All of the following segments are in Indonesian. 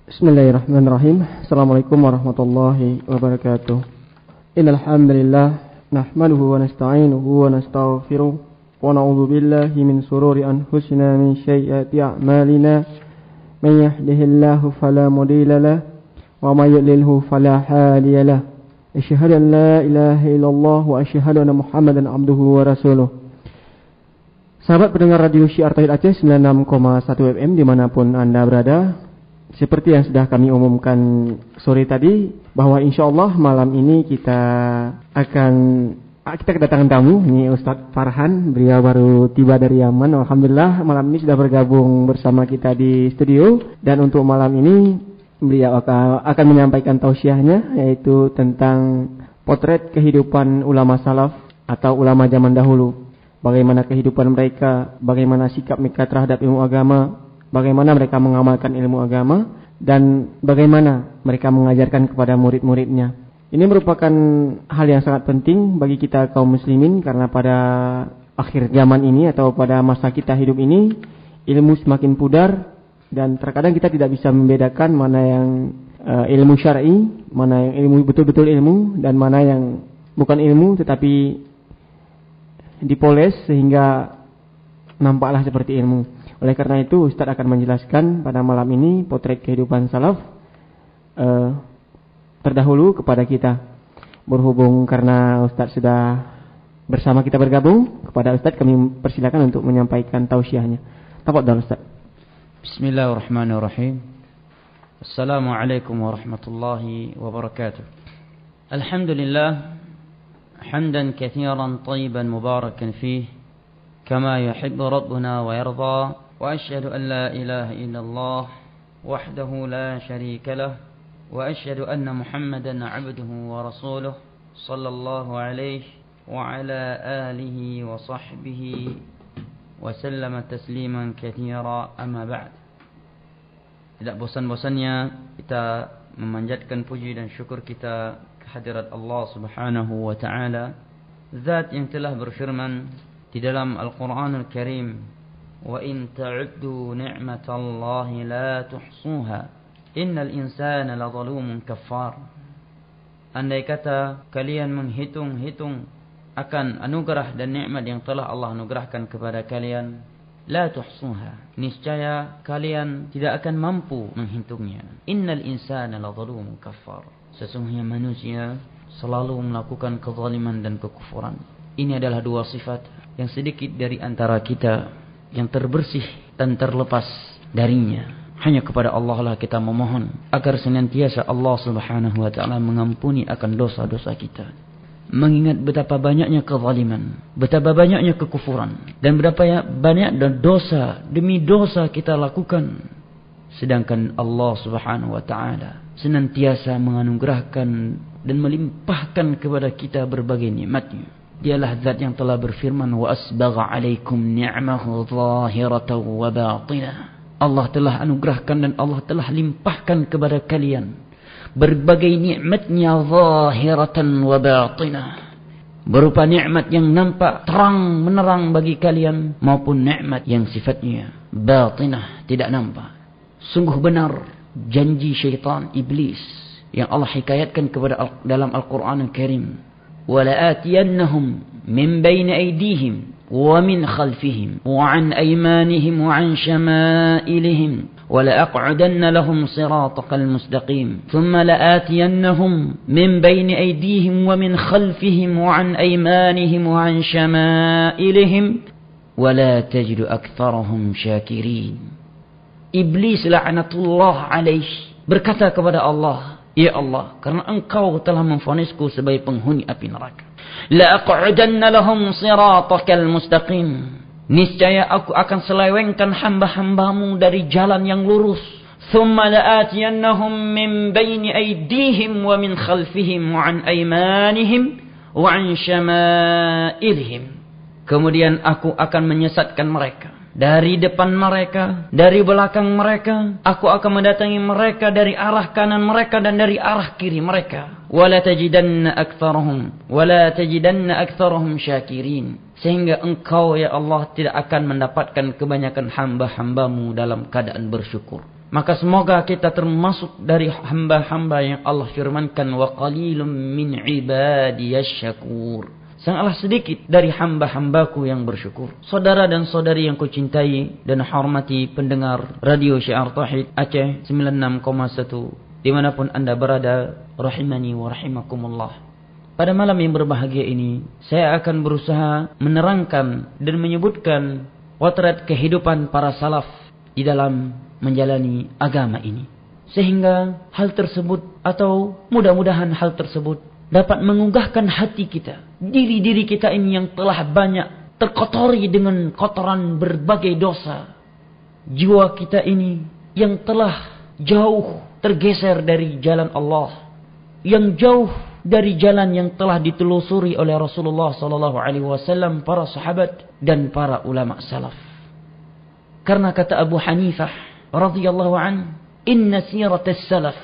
Bismillahirrahmanirrahim. Assalamualaikum warahmatullahi wabarakatuh. Innal hamdalillah nahmaduhu wa nasta'inuhu wa nastaghfiruh wa na'udzu billahi min shururi anfusina min sayyiati a'malina. Man yahdihillahu fala mudilla lahu wa may yudlilhu fala hadiya lahu. Asyhadu an la ilaha illallah wa asyhadu anna Muhammadan abduhu wa rasuluh. Sahabat pendengar Radio Syiar Tauhid Aceh 96,1 FM dimanapun Anda berada, seperti yang sudah kami umumkan sore tadi, bahwa insyaallah malam ini kita kedatangan tamu. Ini Ustadz Farhan, beliau baru tiba dari Yaman. Alhamdulillah malam ini sudah bergabung bersama kita di studio. Dan untuk malam ini beliau akan menyampaikan tausiahnya, yaitu tentang potret kehidupan ulama salaf atau ulama zaman dahulu. Bagaimana kehidupan mereka, bagaimana sikap mereka terhadap ilmu agama, bagaimana mereka mengamalkan ilmu agama, dan bagaimana mereka mengajarkan kepada murid-muridnya. Ini merupakan hal yang sangat penting bagi kita kaum muslimin, karena pada akhir zaman ini atau pada masa kita hidup ini, ilmu semakin pudar dan terkadang kita tidak bisa membedakan mana yang ilmu syar'i, mana yang ilmu betul-betul ilmu, dan mana yang bukan ilmu tetapi dipoles sehingga nampaklah seperti ilmu. Oleh karena itu Ustaz akan menjelaskan pada malam ini potret kehidupan salaf terdahulu kepada kita. Berhubung karena Ustaz sudah bersama kita bergabung, kepada Ustaz kami persilakan untuk menyampaikan tausiahnya. Tafadhal Ustaz. Bismillahirrahmanirrahim. Assalamualaikum warahmatullahi wabarakatuh. Alhamdulillah hamdan katsiran thayyiban mubarakan fihi kama yuhibbu rabbuna wa yarda. وأشهد أن لا إله إلا الله وحده لا شريك له وأشهد أن محمدا عبده ورسوله صلى الله عليه وعلى آله وصحبه وسلم تسليما كثيرا أما بعد. Tidak bosan-bosannya kita memanjatkan puji dan syukur kita kehadirat Allah Subhanahu wa taala, Zat yang telah berfirman di dalam Al-Qur'anul Karim, وَإِن تَعُدُّوا نِعْمَةَ اللَّهِ لَا تُحْصُوهَا إِنَّ الْإِنسَانَ لَظَلُومٌ كَفَّارٌ. Andai kata kalian menghitung-hitung akan anugerah dan nikmat yang telah Allah anugerahkan kepada kalian, la tuhsuha, niscaya kalian tidak akan mampu menghitungnya. Innal insana ladzalumun kafar. Sesungguhnya manusia selalu melakukan kezaliman dan kekufuran. Ini adalah dua sifat yang sedikit dari antara kita yang terbersih dan terlepas darinya. Hanya kepada Allah lah kita memohon agar senantiasa Allah Subhanahu wa taala mengampuni akan dosa-dosa kita. Mengingat betapa banyaknya kezaliman, betapa banyaknya kekufuran, dan betapa banyak dosa demi dosa kita lakukan, sedangkan Allah Subhanahu wa taala senantiasa menganugerahkan dan melimpahkan kepada kita berbagai nikmat-Nya. Dialah zat yang telah berfirman, wa asbagha alaikum ni'mahu zahiratan wa batinah. Allah telah anugerahkan dan Allah telah limpahkan kepada kalian berbagai nikmat-Nya zahiratan wa batinah, berupa nikmat yang nampak terang menerang bagi kalian maupun nikmat yang sifatnya batinah, tidak nampak. Sungguh benar janji syaitan iblis yang Allah hikayatkan kepada dalam Al-Qur'an Al-Karim, وَلَآتِيَنَّهُمْ مِنْ بَيْنِ أَيْدِيهِمْ وَمِنْ خَلْفِهِمْ وَعَنْ أَيْمَانِهِمْ وَعَنْ شَمَائِلِهِمْ وَلَأَقْعُدَنَّ لَهُمْ صِرَاطَكَ الْمُسْتَقِيمَ ثُمَّ لَآتِيَنَّهُمْ مِنْ بَيْنِ أَيْدِيهِمْ وَمِنْ خَلْفِهِمْ وَعَنْ أَيْمَانِهِمْ وَعَنْ شَمَائِلِهِمْ وَلَا تَجِدُ أَكْثَرَهُمْ شَاكِرِينَ. Iblis la'natullah alaih berkata kepada Allah, ya Allah, karena engkau telah memvonisku sebagai penghuni api neraka, la aq'udanna lahum siratakal mustaqim, niscaya aku akan selewengkan hamba-hambamu dari jalan yang lurus. Thumma la'atiyannahum min baini aydihim wa min khalfihim wa an aymanihim wa an syama'ilihim. Kemudian aku akan menyesatkan mereka dari depan mereka, dari belakang mereka. Aku akan mendatangi mereka dari arah kanan mereka dan dari arah kiri mereka. Wala tajidanna aktsaruhum syakirin. Sehingga engkau ya Allah tidak akan mendapatkan kebanyakan hamba-hambamu dalam keadaan bersyukur. Maka semoga kita termasuk dari hamba-hamba yang Allah firmankan, wa qalilum min ibadiyasy syakur. Sangatlah sedikit dari hamba-hambaku yang bersyukur. Saudara dan saudari yang kucintai dan hormati pendengar Radio Syiar Tauhid Aceh 96,1 dimanapun Anda berada, rahimani wa rahimakumullah. Pada malam yang berbahagia ini, saya akan berusaha menerangkan dan menyebutkan potret kehidupan para salaf di dalam menjalani agama ini. Sehingga hal tersebut, atau mudah-mudahan hal tersebut, dapat mengunggahkan hati kita. Diri-diri kita ini yang telah banyak terkotori dengan kotoran berbagai dosa. Jiwa kita ini yang telah jauh tergeser dari jalan Allah. Yang jauh dari jalan yang telah ditelusuri oleh Rasulullah SAW, para sahabat dan para ulama salaf. Karena kata Abu Hanifah radhiyallahu an, inna siratas salaf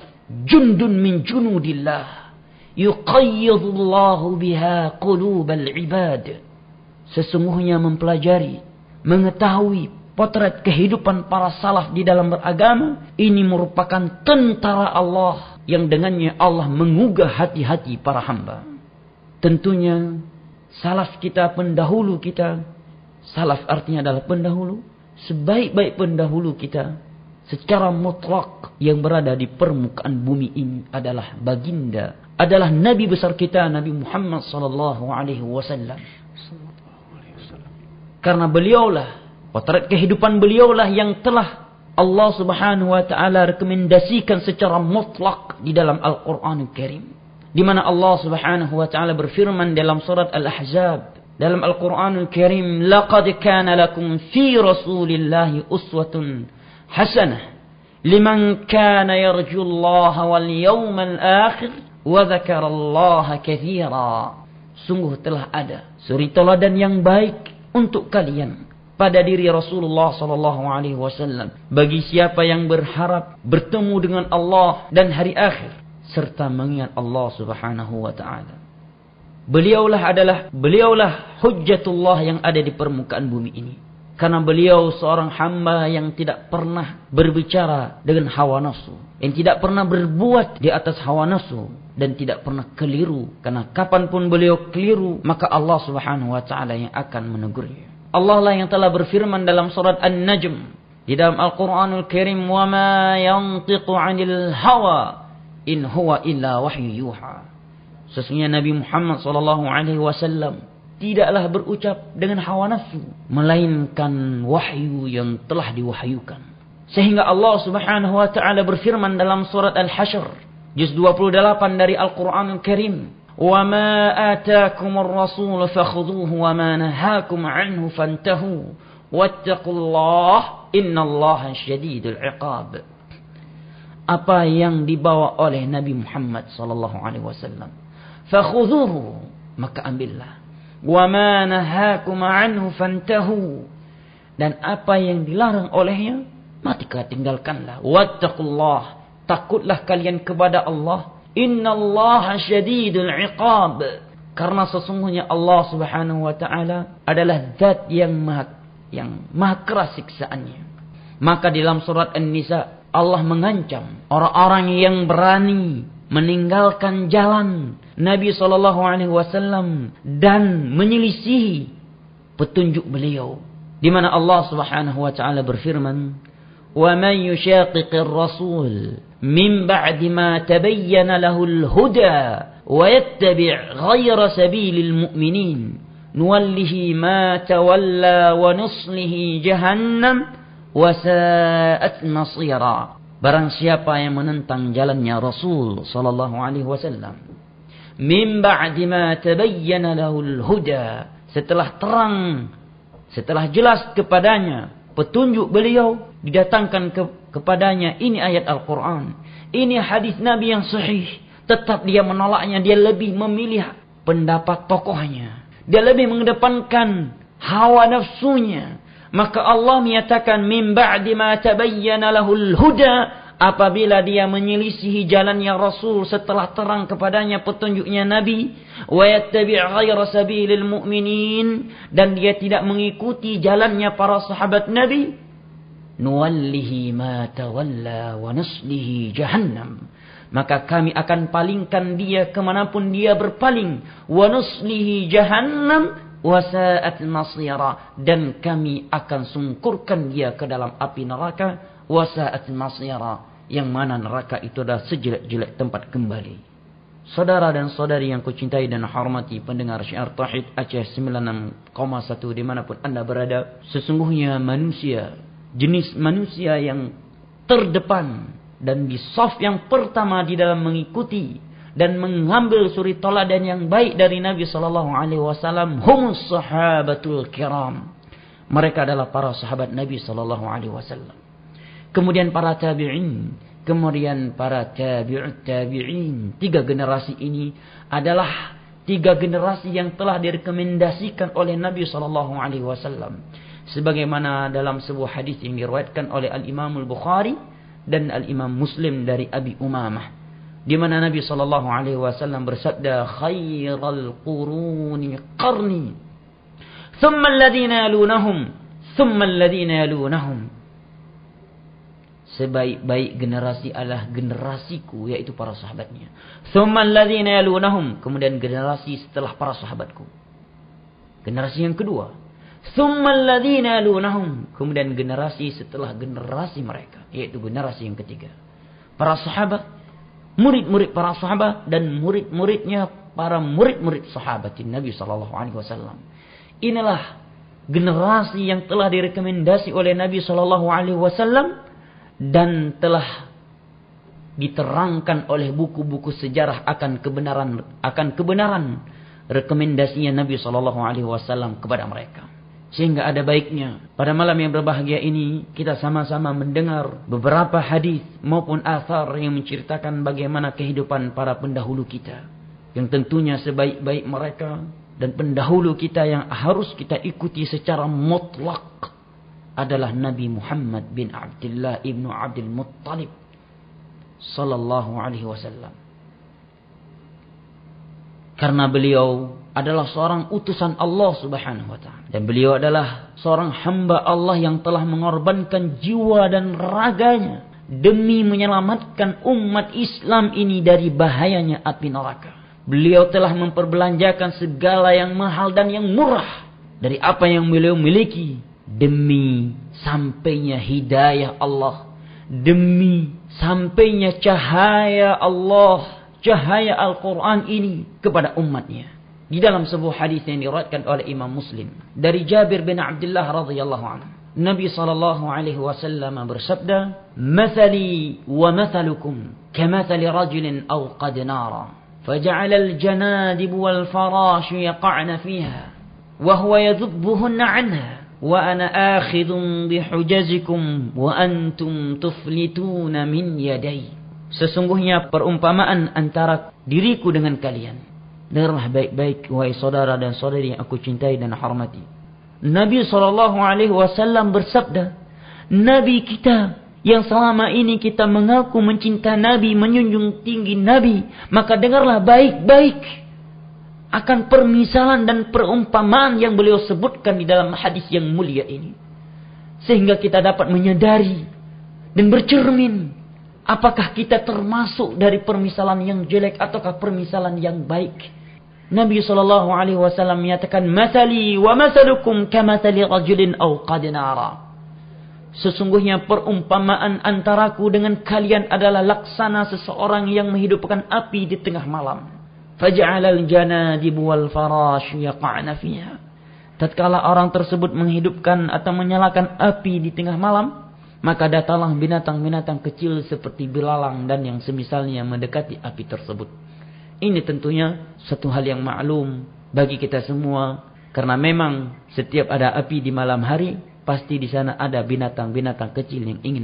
jundun min junudillah yuqayyidullahu biha qulubal ibad. Sesungguhnya mempelajari, mengetahui potret kehidupan para salaf di dalam beragama, ini merupakan tentara Allah yang dengannya Allah mengugah hati-hati para hamba. Tentunya salaf kita, pendahulu kita, salaf artinya adalah pendahulu, sebaik-baik pendahulu kita secara mutlak yang berada di permukaan bumi ini adalah baginda, adalah Nabi besar kita, Nabi Muhammad sallallahu alaihi wasallam. Karena beliaulah, potret kehidupan beliaulah yang telah Allah Subhanahu wa taala rekomendasikan secara mutlak di dalam Al-Qur'anul Karim. Di mana Allah Subhanahu wa taala berfirman dalam surat Al-Ahzab dalam Al-Qur'anul Karim, laqad kana lakum fi Rasulillahi uswatun hasanah liman kana yarjullaha wal yawmal akhir wa dzakarallaha katsira. Sungguh telah ada suri teladan yang baik untuk kalian pada diri Rasulullah sallallahu alaihi wasallam bagi siapa yang berharap bertemu dengan Allah dan hari akhir serta mengingat Allah Subhanahu wa taala. Beliaulah hujjatullah yang ada di permukaan bumi ini. Karena beliau seorang hamba yang tidak pernah berbicara dengan hawa nafsu, yang tidak pernah berbuat di atas hawa nafsu dan tidak pernah keliru. Karena kapanpun beliau keliru, maka Allah Subhanahu wa taala yang akan menegurnya. Allah lah yang telah berfirman dalam surat An-Najm di dalam Al-Qur'anul Karim, wa ma yantiqu 'anil hawa in huwa illa wahyu yuha. Sesungguhnya Nabi Muhammad sallallahu alaihi wasallam tidaklah berucap dengan hawa nafsu, melainkan wahyu yang telah diwahyukan. Sehingga Allah Subhanahu wa taala berfirman dalam surat Al-Hasyr juz 28 dari Al-Qur'anul Karim, وَمَا آتَاكُمُ الرَّسُولُ فَخُذُوهُ وَمَا نَهَاكُمْ عَنْهُ فَانْتَهُوا وَاتَّقُوا اللَّهَ إِنَّ اللَّهَ شَدِيدُ الْعِقَابِ. Apa yang dibawa oleh Nabi Muhammad sallallahu alaihi wasallam, fakhudhuhu, maka ambillah. وَمَا نَهَاكُمْ عَنْهُ فَانْتَهُوا, dan apa yang dilarang olehnya, maka tinggalkanlah. وَاتَّقُوا, takutlah kalian kepada Allah. Innallaha syadidul iqab, karena sesungguhnya Allah Subhanahu wa taala adalah zat yang maha keras siksaannya. Maka dalam surat An-Nisa Allah mengancam orang-orang yang berani meninggalkan jalan Nabi sallallahu alaihi wasallam dan menyelisihi petunjuk beliau. Di mana Allah Subhanahu wa taala berfirman, "Wa man yushaqiqir rasul min ba'di ma tabayyana lahul huda wa yattabi' ghayra sabilil mu'minin nuwallihi ma tawalla wa nuslihi jahannam wa sa'at masira." Barang siapa yang menentang jalannya Rasul sallallahu alaihi wasallam, min ba'di ma tabayyana lahul huda, setelah terang, setelah jelas kepadanya petunjuk beliau didatangkan kepadanya, ini ayat Al-Quran, ini hadis Nabi yang sahih, tetap dia menolaknya, dia lebih memilih pendapat tokohnya, dia lebih mengedepankan hawa nafsunya. Maka Allah menyatakan min ba'di ma tabayyana lahul huda, apabila dia menyelisihi jalannya Rasul setelah terang kepadanya petunjuknya Nabi, wa yattabi' ghayra sabilil mu'minin, dan dia tidak mengikuti jalannya para sahabat Nabi, nuwallihi ma tawalla wa nuslihi jahannam. Maka kami akan palingkan dia kemanapun dia berpaling. Wa nuslihi jahannam wa sa'at masira. Dan kami akan sungkurkan dia ke dalam api neraka. Wa sa'at masira. Yang mana neraka itu adalah sejelek-jelek tempat kembali. Saudara dan saudari yang kucintai dan hormati pendengar Syiar Tauhid Aceh 96,1 dimanapun Anda berada. Sesungguhnya manusia, jenis manusia yang terdepan dan di saf yang pertama di dalam mengikuti dan mengambil suri teladan yang baik dari Nabi SAW, humus sahabatul kiram. Mereka adalah para sahabat Nabi SAW. Kemudian para tabi'in, kemudian para tabi'ut tabi'in. 3 generasi ini adalah 3 generasi yang telah direkomendasikan oleh Nabi SAW. Sebagaimana dalam sebuah hadis yang diriwayatkan oleh Al-Imam Al-Bukhari dan Al-Imam Muslim dari Abi Umamah, di mana Nabi SAW bersabda, khairal quruni qarni, thumma alladhina yalunahum, thumma alladhina yalunahum. Sebaik-baik generasi adalah generasiku, yaitu para sahabatnya. Thumma alladhina yalunahum, kemudian generasi setelah para sahabatku. Generasi yang kedua. Thumma alladhina yalunahum, kemudian generasi setelah generasi mereka, yaitu generasi yang ketiga. Para sahabat, murid-murid para sahabat dan murid-muridnya para murid-murid sahabatin Nabi SAW. Inilah generasi yang telah direkomendasi oleh Nabi SAW dan telah diterangkan oleh buku-buku sejarah akan kebenaran rekomendasinya Nabi SAW kepada mereka. Sehingga ada baiknya pada malam yang berbahagia ini kita sama-sama mendengar beberapa hadis maupun athar yang menceritakan bagaimana kehidupan para pendahulu kita, yang tentunya sebaik-baik mereka dan pendahulu kita yang harus kita ikuti secara mutlak adalah Nabi Muhammad bin Abdullah ibnu Abdul Muttalib sallallahu alaihi wasallam. Karena beliau adalah seorang utusan Allah Subhanahu wa taala, dan beliau adalah seorang hamba Allah yang telah mengorbankan jiwa dan raganya demi menyelamatkan umat Islam ini dari bahayanya api neraka. Beliau telah memperbelanjakan segala yang mahal dan yang murah dari apa yang beliau miliki demi sampainya hidayah Allah, demi sampainya cahaya Allah, cahaya Al-Quran ini kepada umatnya. Di dalam sebuah hadis yang diriwayatkan oleh Imam Muslim dari Jabir bin Abdullah radhiyallahu anhu, Nabi SAW bersabda, "Mathali wa mathalukum kamathali rajulin awqad nara, faja'ala al-janadib wal farash yaqa'na fiha, wa huwa yadhubbuhunna 'anha. Wa ana akhidun bihujazikum wa antum tuflituna min yadai." Sesungguhnya perumpamaan antara diriku dengan kalian. Dengarlah baik-baik wahai saudara dan saudari yang aku cintai dan hormati. Nabi SAW bersabda, Nabi kita yang selama ini kita mengaku mencinta Nabi, menjunjung tinggi Nabi, maka dengarlah baik-baik akan permisalan dan perumpamaan yang beliau sebutkan di dalam hadis yang mulia ini. Sehingga kita dapat menyadari dan bercermin, apakah kita termasuk dari permisalan yang jelek ataukah permisalan yang baik. Nabi SAW menyatakan, "Mathali wa mathalukum kamathali rajulin awqad nara." Sesungguhnya perumpamaan antaraku dengan kalian adalah laksana seseorang yang menghidupkan api di tengah malam. Faj'alal janadib wal farash yaqa'na fiha. Tatkala orang tersebut menghidupkan atau menyalakan api di tengah malam, maka datanglah binatang-binatang kecil seperti belalang dan yang semisalnya mendekati api tersebut. Ini tentunya satu hal yang maklum bagi kita semua, karena memang setiap ada api di malam hari, pasti di sana ada binatang-binatang kecil yang ingin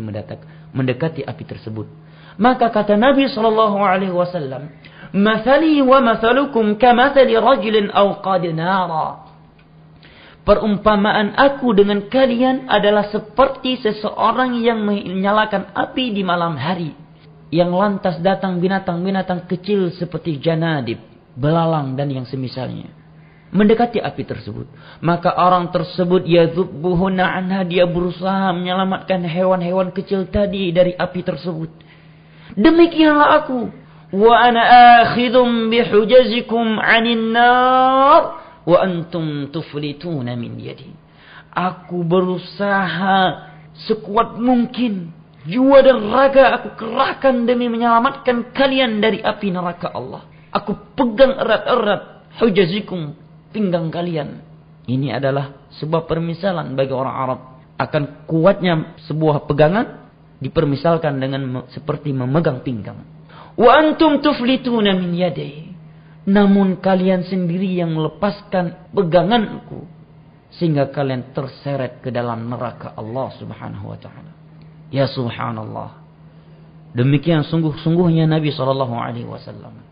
mendekati api tersebut. Maka kata Nabi SAW, "Mathali wa mathalukum kamathali rajulin awqad nara." Perumpamaan aku dengan kalian adalah seperti seseorang yang menyalakan api di malam hari, yang lantas datang binatang-binatang kecil seperti janadib, belalang dan yang semisalnya. mendekati api tersebut. Maka orang tersebut yadhubbuhunna anha, dia berusaha menyelamatkan hewan-hewan kecil tadi dari api tersebut. Demikianlah aku. Wa ana akhidhum bihujazikum 'anil nar wa antum tuflituna min yadi. Aku berusaha sekuat mungkin, jiwa dan raga aku kerahkan demi menyelamatkan kalian dari api neraka Allah. Aku pegang erat-erat hujazikum, pinggang kalian. Ini adalah sebuah permisalan bagi orang Arab akan kuatnya sebuah pegangan, dipermisalkan dengan seperti memegang pinggang. Wa antum tuflituna min yadi. Namun kalian sendiri yang melepaskan peganganku sehingga kalian terseret ke dalam neraka Allah Subhanahu wa taala. Ya subhanallah. Demikian sungguh-sungguhnya Nabi sallallahu alaihi wasallam.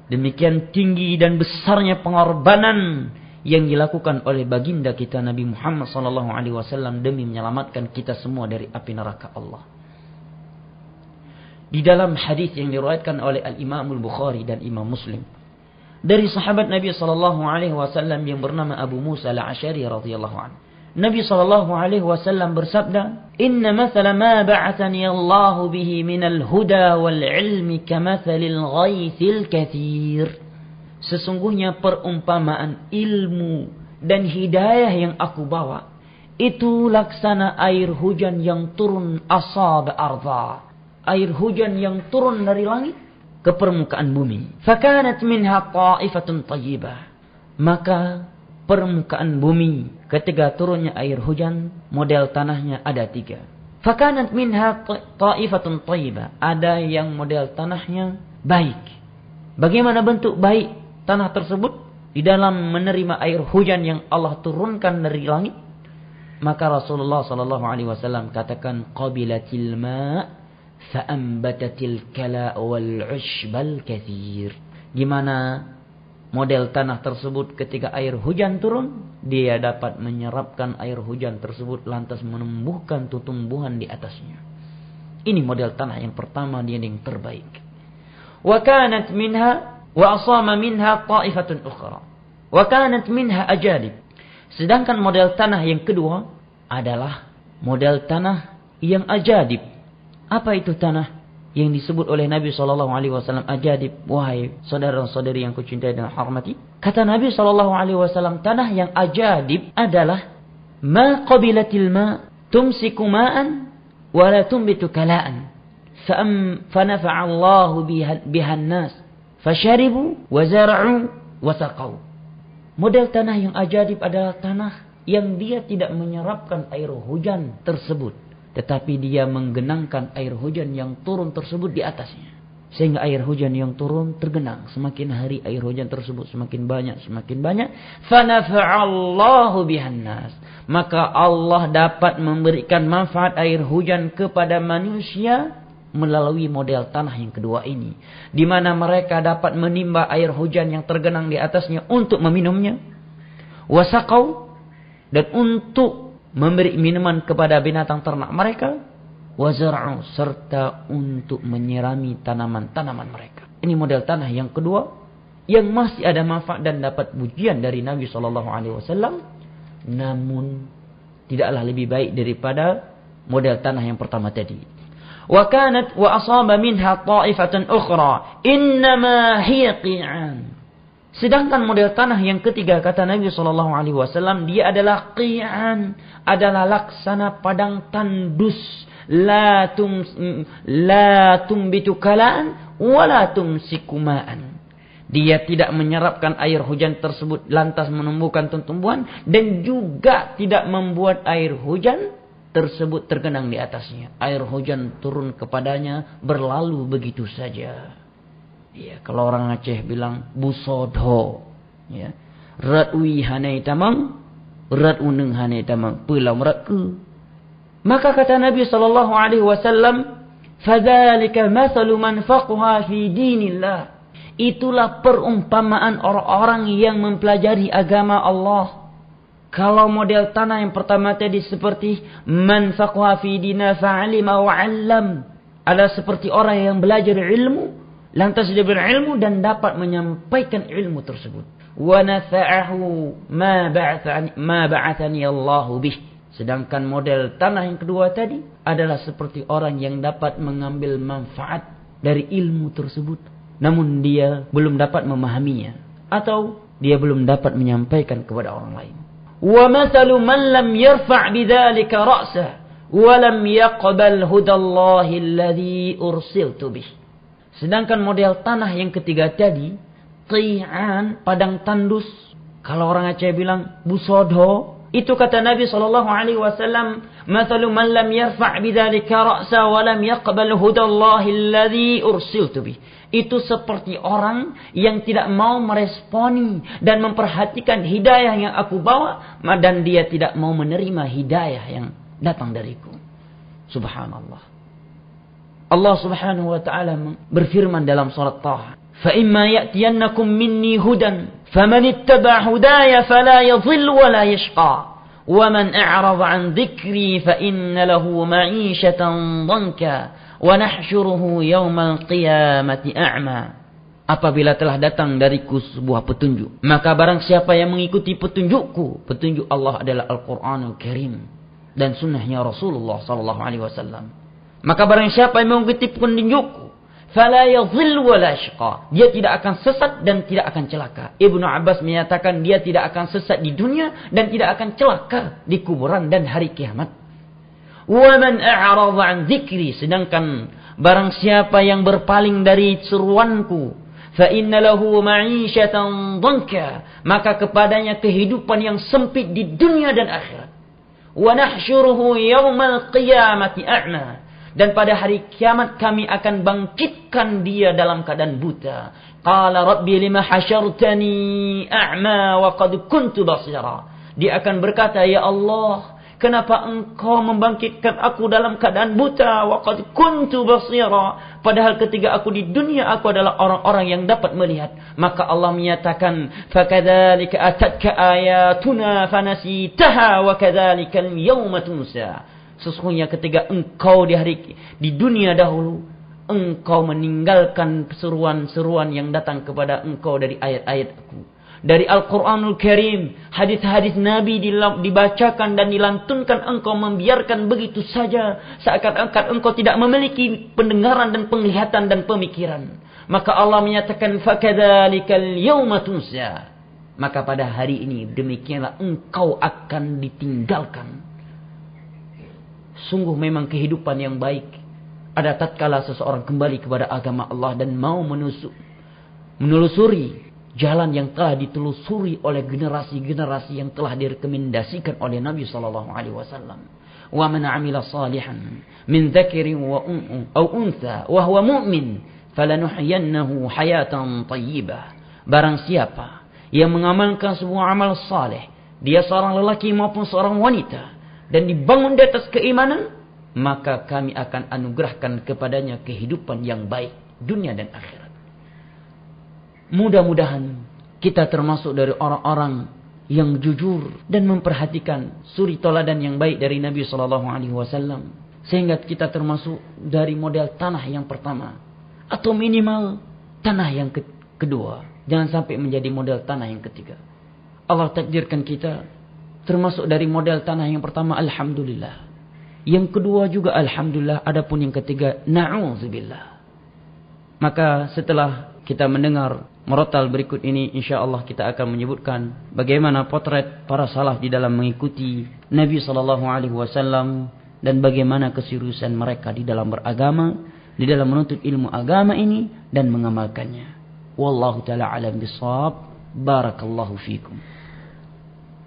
Demikian tinggi dan besarnya pengorbanan yang dilakukan oleh baginda kita Nabi Muhammad sallallahu alaihi wasallam demi menyelamatkan kita semua dari api neraka Allah. Di dalam hadis yang diriwayatkan oleh Al-Imam Al-Bukhari dan Imam Muslim dari sahabat Nabi sallallahu alaihi wasallam yang bernama Abu Musa Al-Asy'ari radhiyallahu anhu. Nabi sallallahu alaihi wasallam bersabda, "Inna mathala ma ba'athani Allah bihi minal huda wal ilmi kamathalil ghaithil katsir." Sesungguhnya perumpamaan ilmu dan hidayah yang aku bawa itu laksana air hujan yang turun asab ardha. Air hujan yang turun dari langit ke permukaan bumi. Fakanat minha ta'ifatun tayyibah. Maka permukaan bumi ketika turunnya air hujan, model tanahnya ada 3. Fakanat minha ta'ifatun tayyibah. Ada yang model tanahnya baik. Bagaimana bentuk baik tanah tersebut? Di dalam menerima air hujan yang Allah turunkan dari langit. Maka Rasulullah sallallahu alaihi wasallam katakan, qabilatil ma' fa'ambatatil kala wal 'ushbal katsir. Gimana model tanah tersebut ketika air hujan turun, dia dapat menyerapkan air hujan tersebut lantas menumbuhkan tumbuhan di atasnya. Ini model tanah yang pertama, dia yang terbaik. Wa kanat minha wa asama minha ta'ifatun ukhra. Wa kanat minha ajadib. Sedangkan model tanah yang kedua adalah model tanah yang ajadib. Apa itu tanah yang disebut oleh Nabi SAW ajadib? Wahai saudara-saudari yang kucintai dan hormati, kata Nabi SAW, tanah yang ajadib adalah ma qabilatil ma tumsiku ma'an wa la tumbitu kala'an fanafa'a Allahu bihan nas fasharibu wa zara'u wa saqaw. Model tanah yang ajadib adalah tanah yang dia tidak menyerapkan air hujan tersebut, tetapi dia menggenangkan air hujan yang turun tersebut di atasnya. Sehingga air hujan yang turun tergenang. Semakin hari air hujan tersebut semakin banyak. فَنَفَعَ bihan nas. Maka Allah dapat memberikan manfaat air hujan kepada manusia melalui model tanah yang kedua ini. Di mana mereka dapat menimba air hujan yang tergenang di atasnya untuk meminumnya. وَسَقَوْا. Dan untuk memberi minuman kepada binatang ternak mereka, wazar'u, serta untuk menyirami tanaman-tanaman mereka. Ini model tanah yang kedua yang masih ada manfaat dan dapat pujian dari Nabi SAW, namun tidaklah lebih baik daripada model tanah yang pertama tadi. Wa kanat wa asaba minha ta'ifatan ukhra innama hiya qi'an. Sedangkan model tanah yang ketiga kata Nabi SAW, dia adalah qi'an, adalah laksana padang tandus, la tumbitu kala'an wa la tumsiku ma'an. Dia tidak menyerapkan air hujan tersebut lantas menumbuhkan tumbuhan, dan juga tidak membuat air hujan tersebut tergenang di atasnya. Air hujan turun kepadanya berlalu begitu saja. Ya, kalau orang Aceh bilang busodho, ya, ratwi hanai tamang, rat uneng hanai tamang, pulau meratku. Maka kata Nabi SAW, fadzalika mathalu man faqaha fi dinillah. Itulah perumpamaan orang-orang yang mempelajari agama Allah. Kalau model tanah yang pertama tadi seperti man faqaha fi dinina fa'alima wa 'allam, adalah seperti orang yang belajar ilmu, lantas dia berilmu dan dapat menyampaikan ilmu tersebut. wa nafa'ahu ma ba'athani Allah bih. Sedangkan model tanah yang kedua tadi adalah seperti orang yang dapat mengambil manfaat dari ilmu tersebut, namun dia belum dapat memahaminya atau dia belum dapat menyampaikan kepada orang lain. Wa mathalu man lam yarfa' bidzalika ra'sah wa lam yaqbal hudallahi alladhi ursiltu bih. Sedangkan model tanah yang ketiga tadi, ti'an, padang tandus. Kalau orang Aceh bilang busodo, itu kata Nabi SAW, mathalu man lam yarfa' bidzalika ra'sa wa lam yaqbal hudallahi alladhi ursiltu bih. Itu seperti orang yang tidak mau meresponi dan memperhatikan hidayah yang aku bawa, dan dia tidak mau menerima hidayah yang datang dariku. Subhanallah. Allah Subhanahu wa taala berfirman dalam surat Taha, "Fa imma ya'tiyannakum minni hudan faman ittaba' hudaya fala yadhillu wa la yashqa wa man a'rada 'an dhikri fa inna lahu ma'ishatan dhanka wa nahsyuruhu yaumal qiyamati a'ma." Apabila telah datang dariku sebuah petunjuk, maka barang siapa yang mengikuti petunjukku, petunjuk Allah adalah Al-Qur'anul Karim dan sunnahnya Rasulullah sallallahu alaihi wasallam, maka barang siapa yang mengikuti petunjukku, fala yadhillu wa la yashqa, dia tidak akan sesat dan tidak akan celaka. Ibnu Abbas menyatakan dia tidak akan sesat di dunia dan tidak akan celaka di kuburan dan hari kiamat. Wa man a'rada 'an dzikri, sedangkan barang siapa yang berpaling dari seruanku, fa inna lahu ma'ishatan dhanka, maka kepadanya kehidupan yang sempit di dunia dan akhirat. Wa nahsyuruhu yaumal qiyamati a'ma, dan pada hari kiamat kami akan bangkitkan dia dalam keadaan buta. Qala rabbi lima hasyartani a'ma wa qad kuntu basira. Dia akan berkata, ya Allah, kenapa engkau membangkitkan aku dalam keadaan buta? Wa qad kuntu basira. Padahal ketika aku di dunia aku adalah orang-orang yang dapat melihat. Maka Allah menyatakan, fakadzalika atatka ayatuna fanasitaha wa kadzalikal yawma tunsa. Sesungguhnya ketika engkau di dunia dahulu, engkau meninggalkan seruan-seruan yang datang kepada engkau dari ayat-ayatku, dari Al-Quranul Karim, hadis-hadis Nabi dibacakan dan dilantunkan, engkau membiarkan begitu saja, seakan-akan engkau tidak memiliki pendengaran dan penglihatan dan pemikiran. Maka Allah menyatakan, fakadzalikal yawma tunsa, maka pada hari ini demikianlah engkau akan ditinggalkan. Sungguh memang kehidupan yang baik ada tatkala seseorang kembali kepada agama Allah dan mau menelusuri jalan yang telah ditelusuri oleh generasi-generasi yang telah direkomendasikan oleh Nabi sallallahu alaihi wasallam. Wa man 'amila salihan min dzakarin wa aw untha wa huwa mu'min falanuhyiyannahu hayatan thayyibah. Barang siapa yang mengamalkan sebuah amal saleh, dia seorang lelaki maupun seorang wanita, dan dibangun di atas keimanan, maka kami akan anugerahkan kepadanya kehidupan yang baik dunia dan akhirat. Mudah-mudahan kita termasuk dari orang-orang yang jujur dan memperhatikan suri toladan yang baik dari Nabi sallallahu alaihi wasallam, sehingga kita termasuk dari model tanah yang pertama atau minimal tanah yang kedua. Jangan sampai menjadi model tanah yang ketiga. Allah takdirkan kita termasuk dari model tanah yang pertama, alhamdulillah. Yang kedua juga alhamdulillah. Adapun yang ketiga, na'udzubillah. Maka setelah kita mendengar murotal berikut ini, insyaallah kita akan menyebutkan bagaimana potret para salaf di dalam mengikuti Nabi sallallahu alaihi wasallam dan bagaimana keseriusan mereka di dalam beragama, di dalam menuntut ilmu agama ini dan mengamalkannya. Wallahu taala alam bissawab. Barakallahu fikum.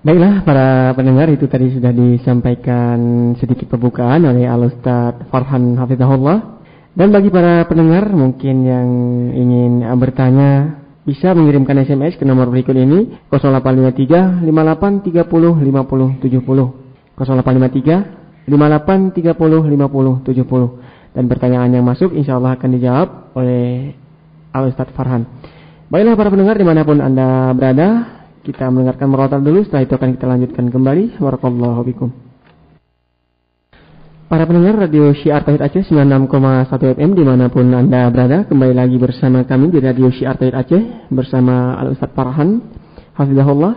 Baiklah para pendengar, itu tadi sudah disampaikan sedikit pembukaan oleh Al-Ustaz Farhan Hafizahullah. Dan bagi para pendengar mungkin yang ingin bertanya, bisa mengirimkan SMS ke nomor berikut ini, 0853 58 30 50 70, 0853 58 30 50 70. Dan pertanyaan yang masuk insya Allah akan dijawab oleh Al-Ustaz Farhan. Baiklah para pendengar dimanapun Anda berada, kita mendengarkan murotal dulu, setelah itu akan kita lanjutkan kembali. Barakallahu fikum. Para pendengar Radio Syiar Tauhid Aceh 96,1 FM dimanapun Anda berada, kembali lagi bersama kami di Radio Syiar Tauhid Aceh bersama Al-Ustaz Farhan hafizahullah.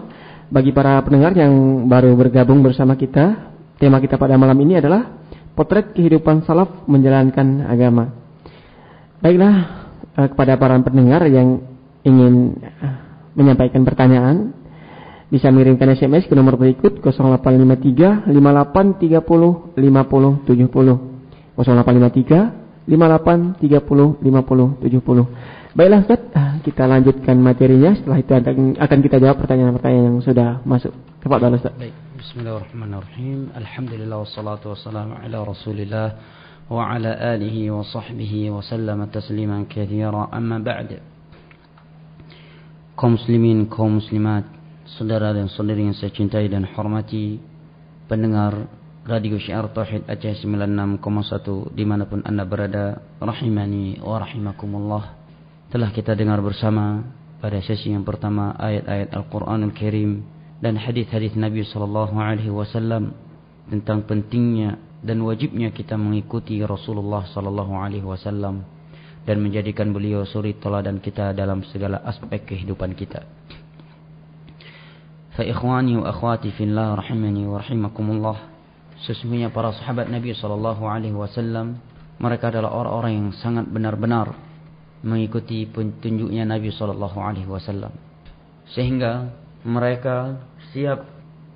Bagi para pendengar yang baru bergabung bersama kita, tema kita pada malam ini adalah potret kehidupan salaf menjalankan agama. Baiklah, kepada para pendengar yang ingin menyampaikan pertanyaan, bisa mengirimkan SMS ke nomor berikut 0853 5830 50 70. 0853 5830 50 70. Baiklah Ustaz, kita lanjutkan materinya. Setelah itu akan kita jawab pertanyaan-pertanyaan yang sudah masuk. Tafadhal Ustaz. Baik, bismillahirrahmanirrahim. Alhamdulillah wassalatu wassalamu ala Rasulillah wa ala alihi wa sahbihi wa sallama tasliman katsira. Amma ba'd. Kaum muslimin, kaum muslimat, saudara dan saudari yang saya cintai dan hormati, pendengar Radio Syiar Tauhid Aceh 96,1 dimanapun Anda berada, rahimani wa rahimakumullah. Telah kita dengar bersama pada sesi yang pertama ayat-ayat Al-Quranul Karim dan hadis-hadis Nabi SAW tentang pentingnya dan wajibnya kita mengikuti Rasulullah SAW dan menjadikan beliau suri teladan kita dalam segala aspek kehidupan kita. Fa ikhwani wa akhwati fillah rahimani wa rahimakumullah. Sesungguhnya para sahabat Nabi SAW mereka adalah orang-orang yang sangat benar-benar mengikuti petunjuknya Nabi SAW, sehingga mereka siap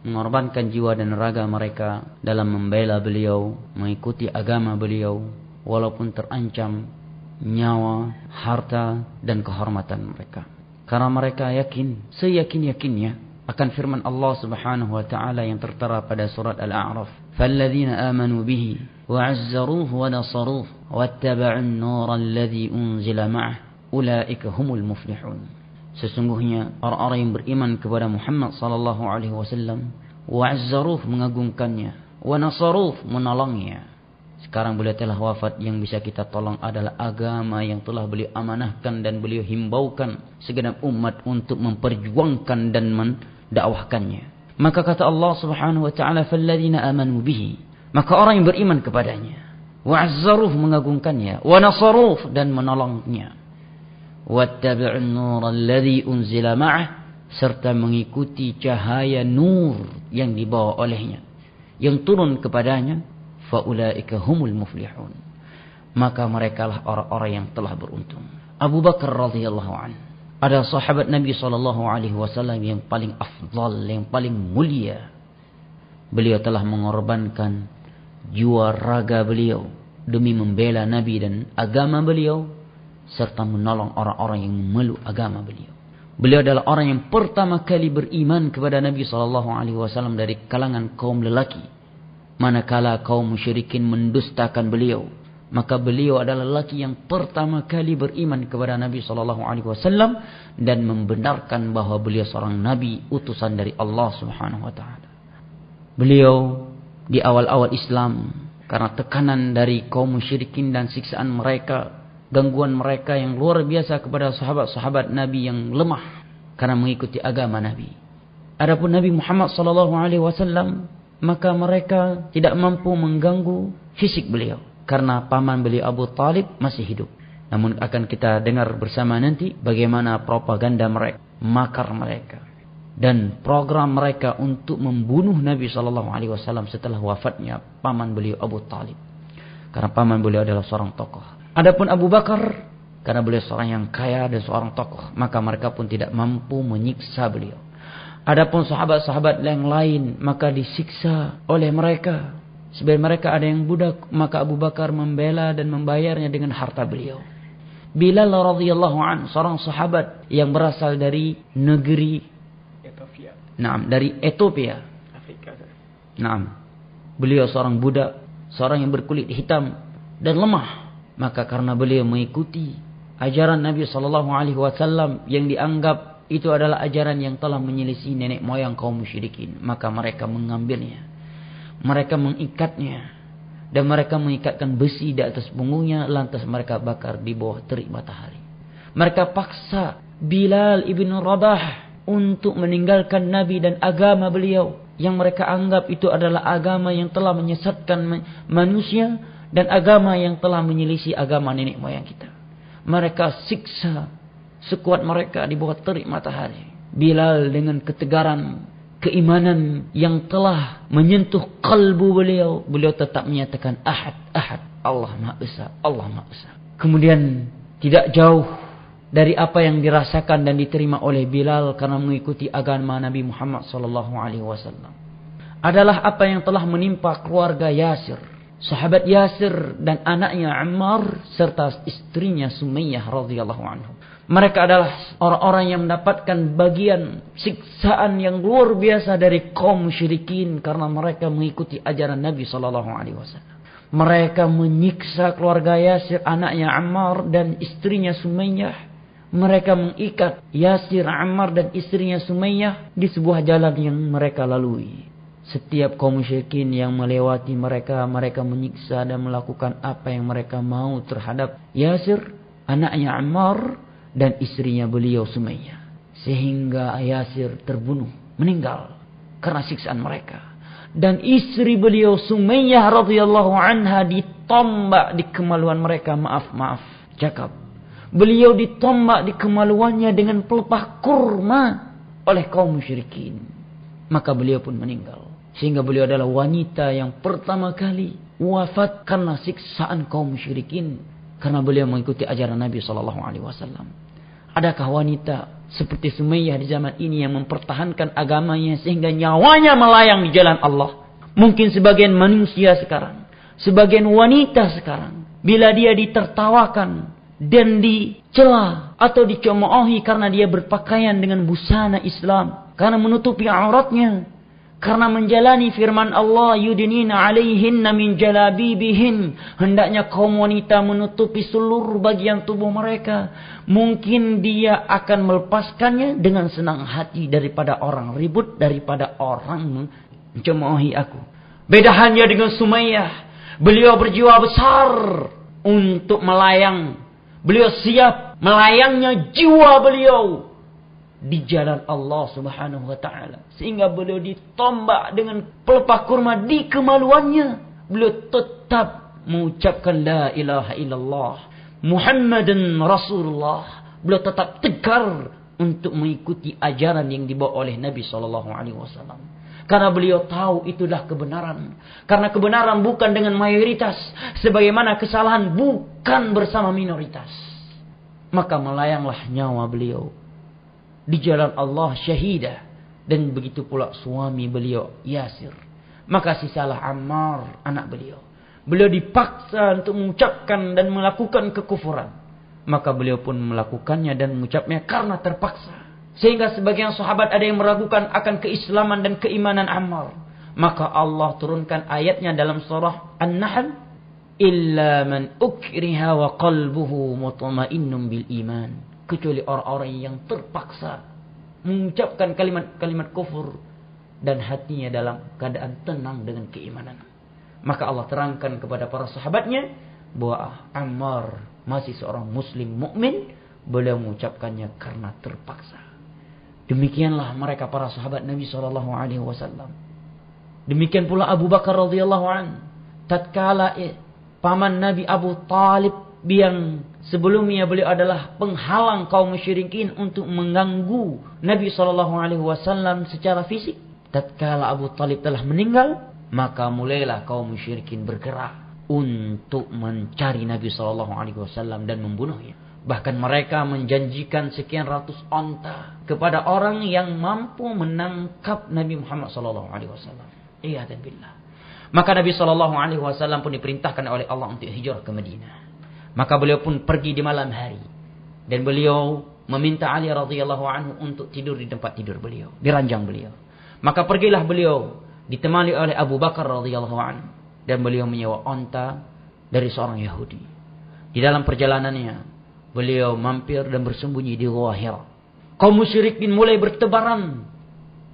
mengorbankan jiwa dan raga mereka dalam membela beliau, mengikuti agama beliau, walaupun terancam nyawa, harta, dan kehormatan mereka. Karena mereka yakin, seyakin-yakinnya akan firman Allah Subhanahu wa taala yang tertera pada surat Al-A'raf, "Falladzina amanu bihi wa 'azzaruhu wa nasaruhu wattaba'un nura alladzi unzila ma'ah ulaika humul muflihun." Sesungguhnya orang-orang yang beriman kepada Muhammad sallallahu alaihi wasallam, wa 'azzaruhu mengagungkannya, wa nasaruhu menolongnya. Sekarang beliau telah wafat, yang bisa kita tolong adalah agama yang telah beliau amanahkan dan beliau himbaukan segenap umat untuk memperjuangkan dan mendakwahkannya. Maka kata Allah Subhanahu wa taala, "Falladzina amanu bihi", maka orang yang beriman kepadanya, wa 'azzaruhu mengagungkannya, wa nasaruhu dan menolongnya, wattabi'un nura alladzi unzila ma'ah serta mengikuti cahaya nur yang dibawa olehnya, yang turun kepadanya, faulaika humul muflihun, maka merekalah orang-orang yang telah beruntung. Abu Bakar radhiyallahu anhu adalah sahabat Nabi sallallahu alaihi wasallam yang paling afdal, yang paling mulia. Beliau telah mengorbankan jiwa raga beliau demi membela Nabi dan agama beliau, serta menolong orang-orang yang memeluk agama beliau. Beliau adalah orang yang pertama kali beriman kepada Nabi sallallahu alaihi wasallam dari kalangan kaum lelaki. Manakala kaum musyrikin mendustakan beliau, maka beliau adalah lelaki yang pertama kali beriman kepada Nabi sallallahu alaihi wasallam dan membenarkan bahwa beliau seorang nabi utusan dari Allah Subhanahu wa taala. Beliau di awal-awal Islam, karena tekanan dari kaum musyrikin dan siksaan mereka, gangguan mereka yang luar biasa kepada sahabat-sahabat Nabi yang lemah karena mengikuti agama Nabi. Adapun Nabi Muhammad sallallahu alaihi wasallam, maka mereka tidak mampu mengganggu fisik beliau karena paman beliau Abu Talib masih hidup. Namun akan kita dengar bersama nanti bagaimana propaganda mereka, makar mereka, dan program mereka untuk membunuh Nabi SAW setelah wafatnya paman beliau Abu Talib. Karena paman beliau adalah seorang tokoh. Adapun Abu Bakar, karena beliau seorang yang kaya dan seorang tokoh, maka mereka pun tidak mampu menyiksa beliau. Adapun sahabat-sahabat yang lain, maka disiksa oleh mereka. Sebagian mereka ada yang budak, maka Abu Bakar membela dan membayarnya dengan harta beliau. Bilal radhiyallahu anhu, seorang sahabat yang berasal dari negeri Ethiopia. Dari Ethiopia. Afrika. Beliau seorang budak, seorang yang berkulit hitam dan lemah. Maka karena beliau mengikuti ajaran Nabi sallallahu alaihi wasallam yang dianggap itu adalah ajaran yang telah menyelisih nenek moyang kaum musyrikin, maka mereka mengambilnya, mereka mengikatnya, dan mereka mengikatkan besi di atas punggungnya, lantas mereka bakar di bawah terik matahari. Mereka paksa Bilal ibn Rabah untuk meninggalkan Nabi dan agama beliau yang mereka anggap itu adalah agama yang telah menyesatkan manusia dan agama yang telah menyelisih agama nenek moyang kita. Mereka siksa sekuat mereka di bawah terik matahari. Bilal dengan ketegaran keimanan yang telah menyentuh kalbu beliau. Beliau tetap menyatakan ahad, ahad. Allah Maha Esa, Allah Maha Esa. Kemudian tidak jauh dari apa yang dirasakan dan diterima oleh Bilal karena mengikuti agama Nabi Muhammad SAW adalah apa yang telah menimpa keluarga Yasir, sahabat Yasir dan anaknya Ammar serta istrinya Sumayyah radhiyallahu anhu. Mereka adalah orang-orang yang mendapatkan bagian siksaan yang luar biasa dari kaum musyrikin karena mereka mengikuti ajaran Nabi SAW. Mereka menyiksa keluarga Yasir, anaknya Ammar dan istrinya Sumayyah. Mereka mengikat Yasir, Ammar dan istrinya Sumayyah di sebuah jalan yang mereka lalui. Setiap kaum musyrikin yang melewati mereka, mereka menyiksa dan melakukan apa yang mereka mau terhadap Yasir, anaknya Ammar dan istrinya beliau Sumayyah. Sehingga Yasir terbunuh, meninggal karena siksaan mereka. Dan istri beliau Sumayyah radhiyallahu anha ditombak di kemaluan mereka. Maaf, cakap. Beliau ditombak di kemaluannya dengan pelepah kurma oleh kaum musyrikin. Maka beliau pun meninggal. Sehingga beliau adalah wanita yang pertama kali wafat karena siksaan kaum musyrikin. Karena beliau mengikuti ajaran Nabi SAW. Adakah wanita seperti Sumayyah di zaman ini yang mempertahankan agamanya sehingga nyawanya melayang di jalan Allah? Mungkin sebagian manusia sekarang, sebagian wanita sekarang, bila dia ditertawakan dan dicela atau dicemoohi karena dia berpakaian dengan busana Islam, karena menutupi auratnya, karena menjalani firman Allah, yudnina alaihinna min jalabibihin, hendaknya kaum wanita menutupi seluruh bagian tubuh mereka. Mungkin dia akan melepaskannya dengan senang hati daripada orang ribut, daripada orang mencemoohi aku. Beda halnya dengan Sumayyah. Beliau berjiwa besar untuk melayang. Beliau siap melayangnya jiwa beliau di jalan Allah Subhanahu wa taala, sehingga beliau ditombak dengan pelepah kurma di kemaluannya. Beliau tetap mengucapkan la ilaha illallah Muhammadan Rasulullah. Beliau tetap tegar untuk mengikuti ajaran yang dibawa oleh Nabi SAW. Karena beliau tahu itulah kebenaran. Karena kebenaran bukan dengan mayoritas, sebagaimana kesalahan bukan bersama minoritas. Maka melayanglah nyawa beliau di jalan Allah syahidah. Dan begitu pula suami beliau Yasir. Maka sisalah Ammar, anak beliau. Beliau dipaksa untuk mengucapkan dan melakukan kekufuran. Maka beliau pun melakukannya dan mengucapnya karena terpaksa. Sehingga sebagian sahabat ada yang meragukan akan keislaman dan keimanan Ammar. Maka Allah turunkan ayatnya dalam surah An-Nahl. Illa man ukriha wa qalbuhu mutmainnun bil iman. Kecuali orang-orang yang terpaksa mengucapkan kalimat-kalimat kufur dan hatinya dalam keadaan tenang dengan keimanan. Maka Allah terangkan kepada para sahabatnya bahwa Ammar masih seorang muslim mukmin, beliau mengucapkannya karena terpaksa. Demikianlah mereka para sahabat Nabi SAW. Demikian pula Abu Bakar radhiyallahu an. Tatkala paman Nabi Abu Talib yang sebelumnya beliau adalah penghalang kaum musyrikin untuk mengganggu Nabi SAW secara fisik. Tatkala Abu Talib telah meninggal, maka mulailah kaum musyrikin bergerak untuk mencari Nabi SAW dan membunuhnya. Bahkan mereka menjanjikan sekian ratus onta kepada orang yang mampu menangkap Nabi Muhammad SAW. Iyadzan billah. Maka Nabi SAW pun diperintahkan oleh Allah untuk hijrah ke Madinah. Maka beliau pun pergi di malam hari. Dan beliau meminta Ali radhiyallahu anhu untuk tidur di tempat tidur beliau, di ranjang beliau. Maka pergilah beliau ditemani oleh Abu Bakar radhiyallahu anhu. Dan beliau menyewa onta dari seorang Yahudi. Di dalam perjalanannya, beliau mampir dan bersembunyi di Gua Hira. Kaum musyrikin mulai bertebaran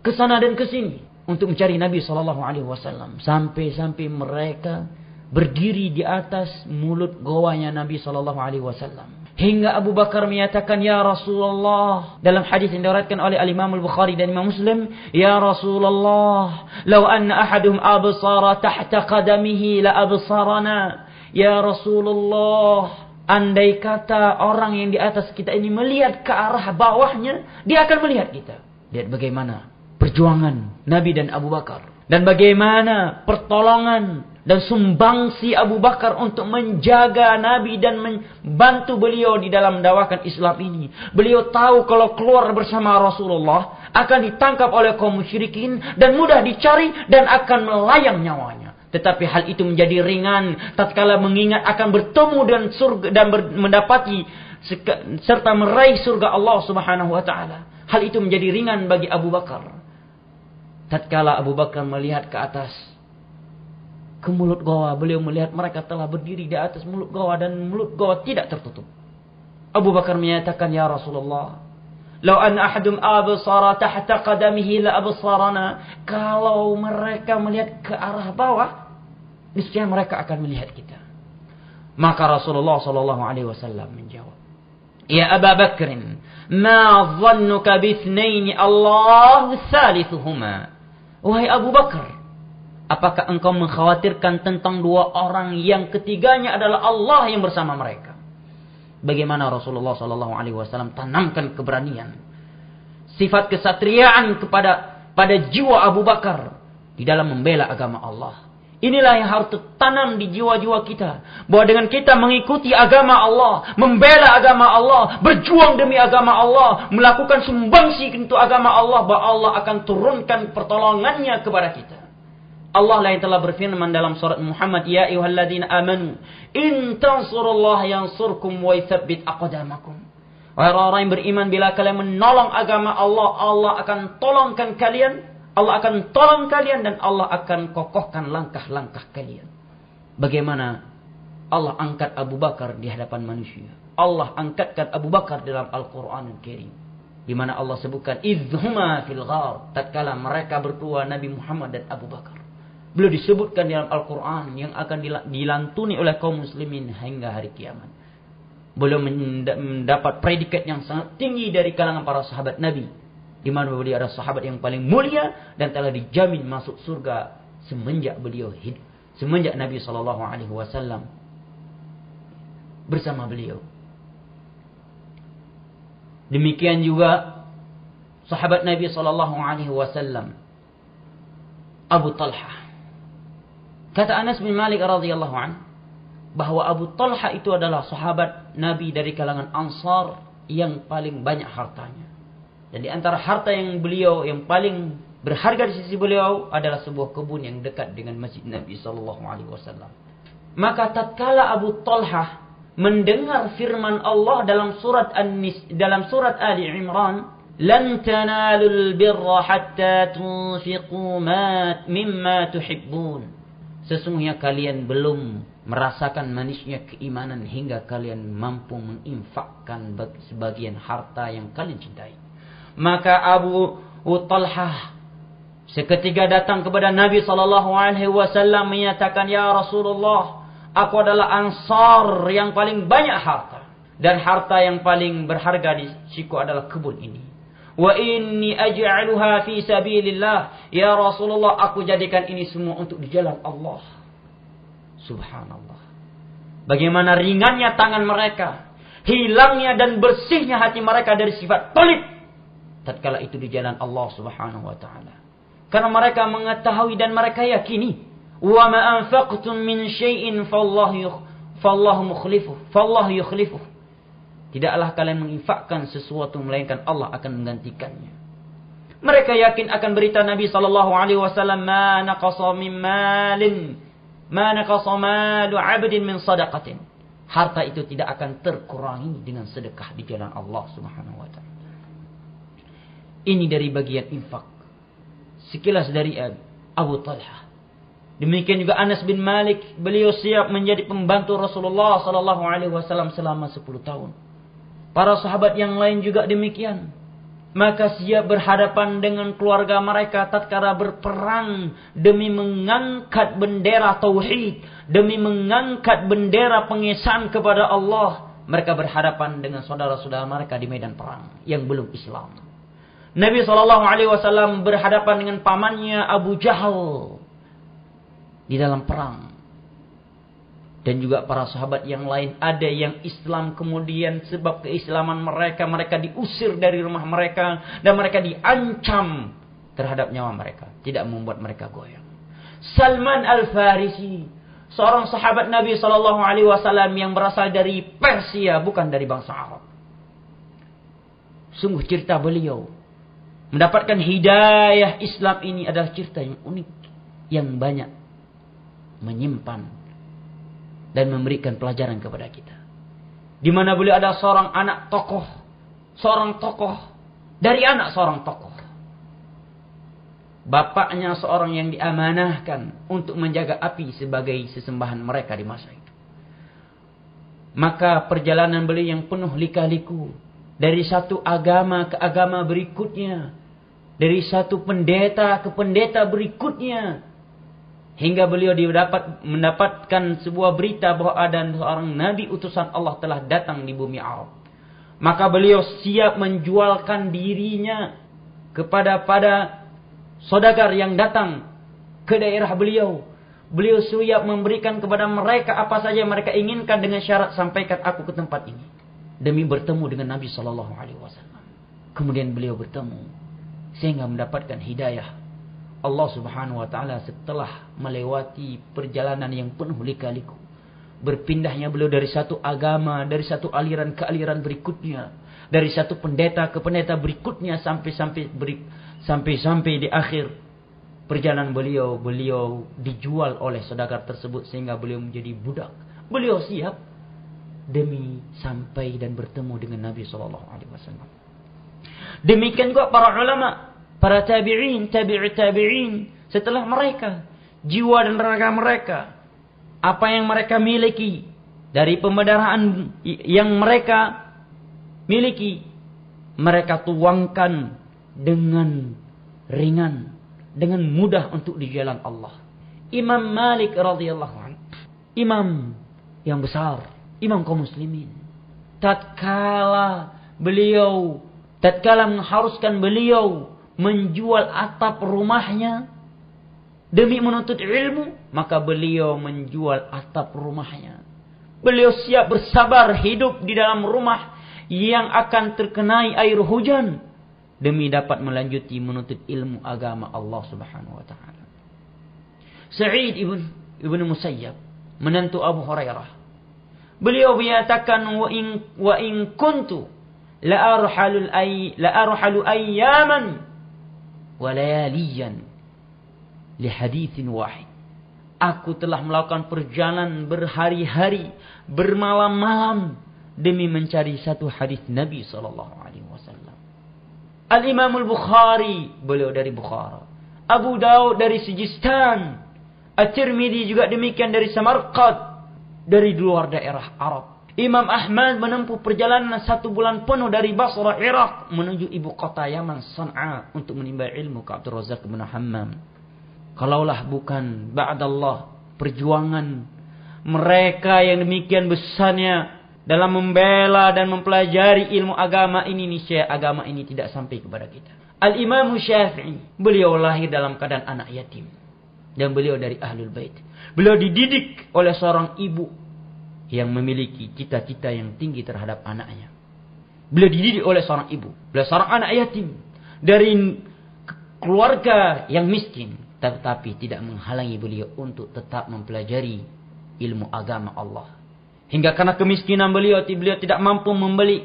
ke sana dan ke sini untuk mencari Nabi SAW. Sampai-sampai mereka berdiri di atas mulut goanya Nabi SAW. Hingga Abu Bakar menyatakan, ya Rasulullah, dalam hadis yang diriwayatkan oleh Al-Imam Al-Bukhari dan Imam Muslim, ya Rasulullah, law anna ahaduhum absara tahta qadamihi la absarana. Ya Rasulullah, andai kata orang yang di atas kita ini melihat ke arah bawahnya, dia akan melihat kita. Lihat bagaimana perjuangan Nabi dan Abu Bakar. Dan bagaimana pertolongan dan sumbangsi Abu Bakar untuk menjaga Nabi dan membantu beliau di dalam mendakwakan Islam ini. Beliau tahu kalau keluar bersama Rasulullah akan ditangkap oleh kaum musyrikin dan mudah dicari dan akan melayang nyawanya. Tetapi hal itu menjadi ringan tatkala mengingat akan bertemu dengan surga dan mendapati serta meraih surga Allah Subhanahu wa taala. Hal itu menjadi ringan bagi Abu Bakar. Tatkala Abu Bakar melihat ke atas, ke mulut goa, beliau melihat mereka telah berdiri di atas mulut goa dan mulut goa tidak tertutup. Abu Bakar menyatakan, "Ya Rasulullah, lau an ahadum absara tahta qadamihi la absarana." Kalau mereka melihat ke arah bawah, niscaya mereka akan melihat kita. Maka Rasulullah sallallahu alaihi wasallam menjawab, "Ya Abu Bakr, ma dhannuka bithnaini Allah thalithuhuma." Wahai Abu Bakar, apakah engkau mengkhawatirkan tentang dua orang yang ketiganya adalah Allah yang bersama mereka? Bagaimana Rasulullah SAW tanamkan keberanian, sifat kesatriaan pada jiwa Abu Bakar di dalam membela agama Allah. Inilah yang harus tertanam di jiwa-jiwa kita. Bahwa dengan kita mengikuti agama Allah, membela agama Allah, berjuang demi agama Allah, melakukan sumbangsi untuk agama Allah, bahwa Allah akan turunkan pertolongannya kepada kita. Allah lah yang telah berfirman dalam surat Muhammad, "Ya ayyuhalladzina amanu, in tansurullaha yansurkum wa yutsabbit aqdamakum." Wahai orang yang beriman, bila kalian menolong agama Allah, Allah akan tolongkan kalian. Allah akan tolong kalian dan Allah akan kokohkan langkah-langkah kalian. Bagaimana Allah angkat Abu Bakar di hadapan manusia. Allah angkatkan Abu Bakar dalam Al-Quranul Karim. Di mana Allah sebutkan, "Idhuma fil ghar." Tatkala mereka berdua, Nabi Muhammad dan Abu Bakar. Beliau disebutkan dalam Al-Quran yang akan dilantuni oleh kaum muslimin hingga hari kiamat. Beliau mendapat predikat yang sangat tinggi dari kalangan para sahabat Nabi. Di mana beliau adalah sahabat yang paling mulia dan telah dijamin masuk surga semenjak beliau hidup, semenjak Nabi SAW bersama beliau. Demikian juga sahabat Nabi SAW Abu Talha. Kata Anas bin Malik radhiyallahu anhu bahwa Abu Talha itu adalah sahabat Nabi dari kalangan Ansar yang paling banyak hartanya. Dan di antara harta yang beliau yang paling berharga di sisi beliau adalah sebuah kebun yang dekat dengan masjid Nabi SAW. Maka tatkala Abu Talha mendengar firman Allah dalam surat Ali Imran, "Lan tanalul birra hatta tunfiqu mimma tuhibbun." Sesungguhnya kalian belum merasakan manisnya keimanan hingga kalian mampu menginfakkan sebagian harta yang kalian cintai. Maka Abu Talhah seketika datang kepada Nabi SAW menyatakan, "Ya Rasulullah, aku adalah Ansar yang paling banyak harta. Dan harta yang paling berharga di siku adalah kebun ini. Wa inni aj'aluha fi sabilillah." Ya Rasulullah, aku jadikan ini semua untuk di jalan Allah. Subhanallah. Bagaimana ringannya tangan mereka, hilangnya dan bersihnya hati mereka dari sifat pelit tatkala itu di jalan Allah Subhanahu wa taala. Karena mereka mengetahui dan mereka yakini, "Wa ma anfaqtum min syai'in fallahu yukhlifuh." Tidaklah kalian menginfakkan sesuatu melainkan Allah akan menggantikannya. Mereka yakin akan berita Nabi sallallahu alaihi wasallam, "Ma naqasa malu 'abdin min sadaqatin." Harta itu tidak akan terkurangi dengan sedekah di jalan Allah Subhanahu wa taala. Ini dari bagian infak. Sekilas dari Abu Talha. Demikian juga Anas bin Malik, beliau siap menjadi pembantu Rasulullah sallallahu alaihi wasallam selama 10 tahun. Para sahabat yang lain juga demikian. Maka siap berhadapan dengan keluarga mereka tatkala berperang demi mengangkat bendera tauhid, demi mengangkat bendera pengesahan kepada Allah. Mereka berhadapan dengan saudara-saudara mereka di medan perang yang belum Islam. Nabi SAW berhadapan dengan pamannya Abu Jahal di dalam perang. Dan juga para sahabat yang lain, ada yang Islam kemudian sebab keislaman mereka, mereka diusir dari rumah mereka dan mereka diancam terhadap nyawa mereka, tidak membuat mereka goyang. Salman Al-Farisi, seorang sahabat Nabi SAW yang berasal dari Persia, bukan dari bangsa Arab. Sungguh cerita beliau mendapatkan hidayah Islam ini adalah cerita yang unik, yang banyak menyimpan dan memberikan pelajaran kepada kita. Di mana beliau ada seorang anak tokoh, seorang tokoh dari anak seorang tokoh. Bapaknya seorang yang diamanahkan untuk menjaga api sebagai sesembahan mereka di masa itu. Maka perjalanan beliau yang penuh lika-liku, dari satu agama ke agama berikutnya, dari satu pendeta ke pendeta berikutnya, hingga beliau mendapatkan sebuah berita bahwa ada seorang nabi utusan Allah telah datang di bumi Arab. Maka beliau siap menjualkan dirinya kepada saudagar yang datang ke daerah beliau. Beliau siap memberikan kepada mereka apa saja yang mereka inginkan dengan syarat, sampaikan aku ke tempat ini demi bertemu dengan Nabi SAW. Kemudian beliau bertemu sehingga mendapatkan hidayah Allah Subhanahu wa taala setelah melewati perjalanan yang penuh lika-liku. Berpindahnya beliau dari satu agama, dari satu aliran ke aliran berikutnya, dari satu pendeta ke pendeta berikutnya, sampai di akhir perjalanan beliau dijual oleh saudagar tersebut sehingga beliau menjadi budak. Beliau siap demi sampai dan bertemu dengan Nabi SAW. Demikian juga para ulama, para tabi'in, tabi'in setelah mereka, jiwa dan raga mereka, apa yang mereka miliki dari pembenaran yang mereka miliki, mereka tuangkan dengan ringan, dengan mudah untuk di jalan Allah. Imam Malik radhiyallahu anhu, imam yang besar, imam kaum muslimin, tatkala mengharuskan beliau menjual atap rumahnya demi menuntut ilmu, maka beliau menjual atap rumahnya. Beliau siap bersabar hidup di dalam rumah yang akan terkenai air hujan demi dapat melanjuti menuntut ilmu agama Allah Subhanahu wa taala. Sa'id ibn Musayyab, menantu Abu Hurairah, beliau menyatakan wa in kuntu la arhalu ayyaman wa layaliyan li haditsin wahid. Aku telah melakukan perjalanan berhari-hari, bermalam-malam demi mencari satu hadis Nabi sallallahu alaihi wasallam. Al-Imam Al-Bukhari, beliau dari Bukhara. Abu Daud dari Sijistan. At-Tirmidzi juga demikian dari Samarqand, dari luar daerah Arab. Imam Ahmad menempuh perjalanan 1 bulan penuh dari Basra, Irak, menuju ibu kota Yaman, San'a, untuk menimba ilmu ke Abdul Razak bin Hammam. Kalaulah bukan ba'dallah perjuangan mereka yang demikian besarnya dalam membela dan mempelajari ilmu agama ini, niscaya agama ini tidak sampai kepada kita. Al-Imam Syafi'i, beliau lahir dalam keadaan anak yatim dan beliau dari Ahlul Bait. Beliau dididik oleh seorang ibu yang memiliki cita-cita yang tinggi terhadap anaknya. Beliau dididik oleh seorang ibu, beliau seorang anak yatim dari keluarga yang miskin, tetapi tidak menghalangi beliau untuk tetap mempelajari ilmu agama Allah. Hingga karena kemiskinan beliau tidak mampu membeli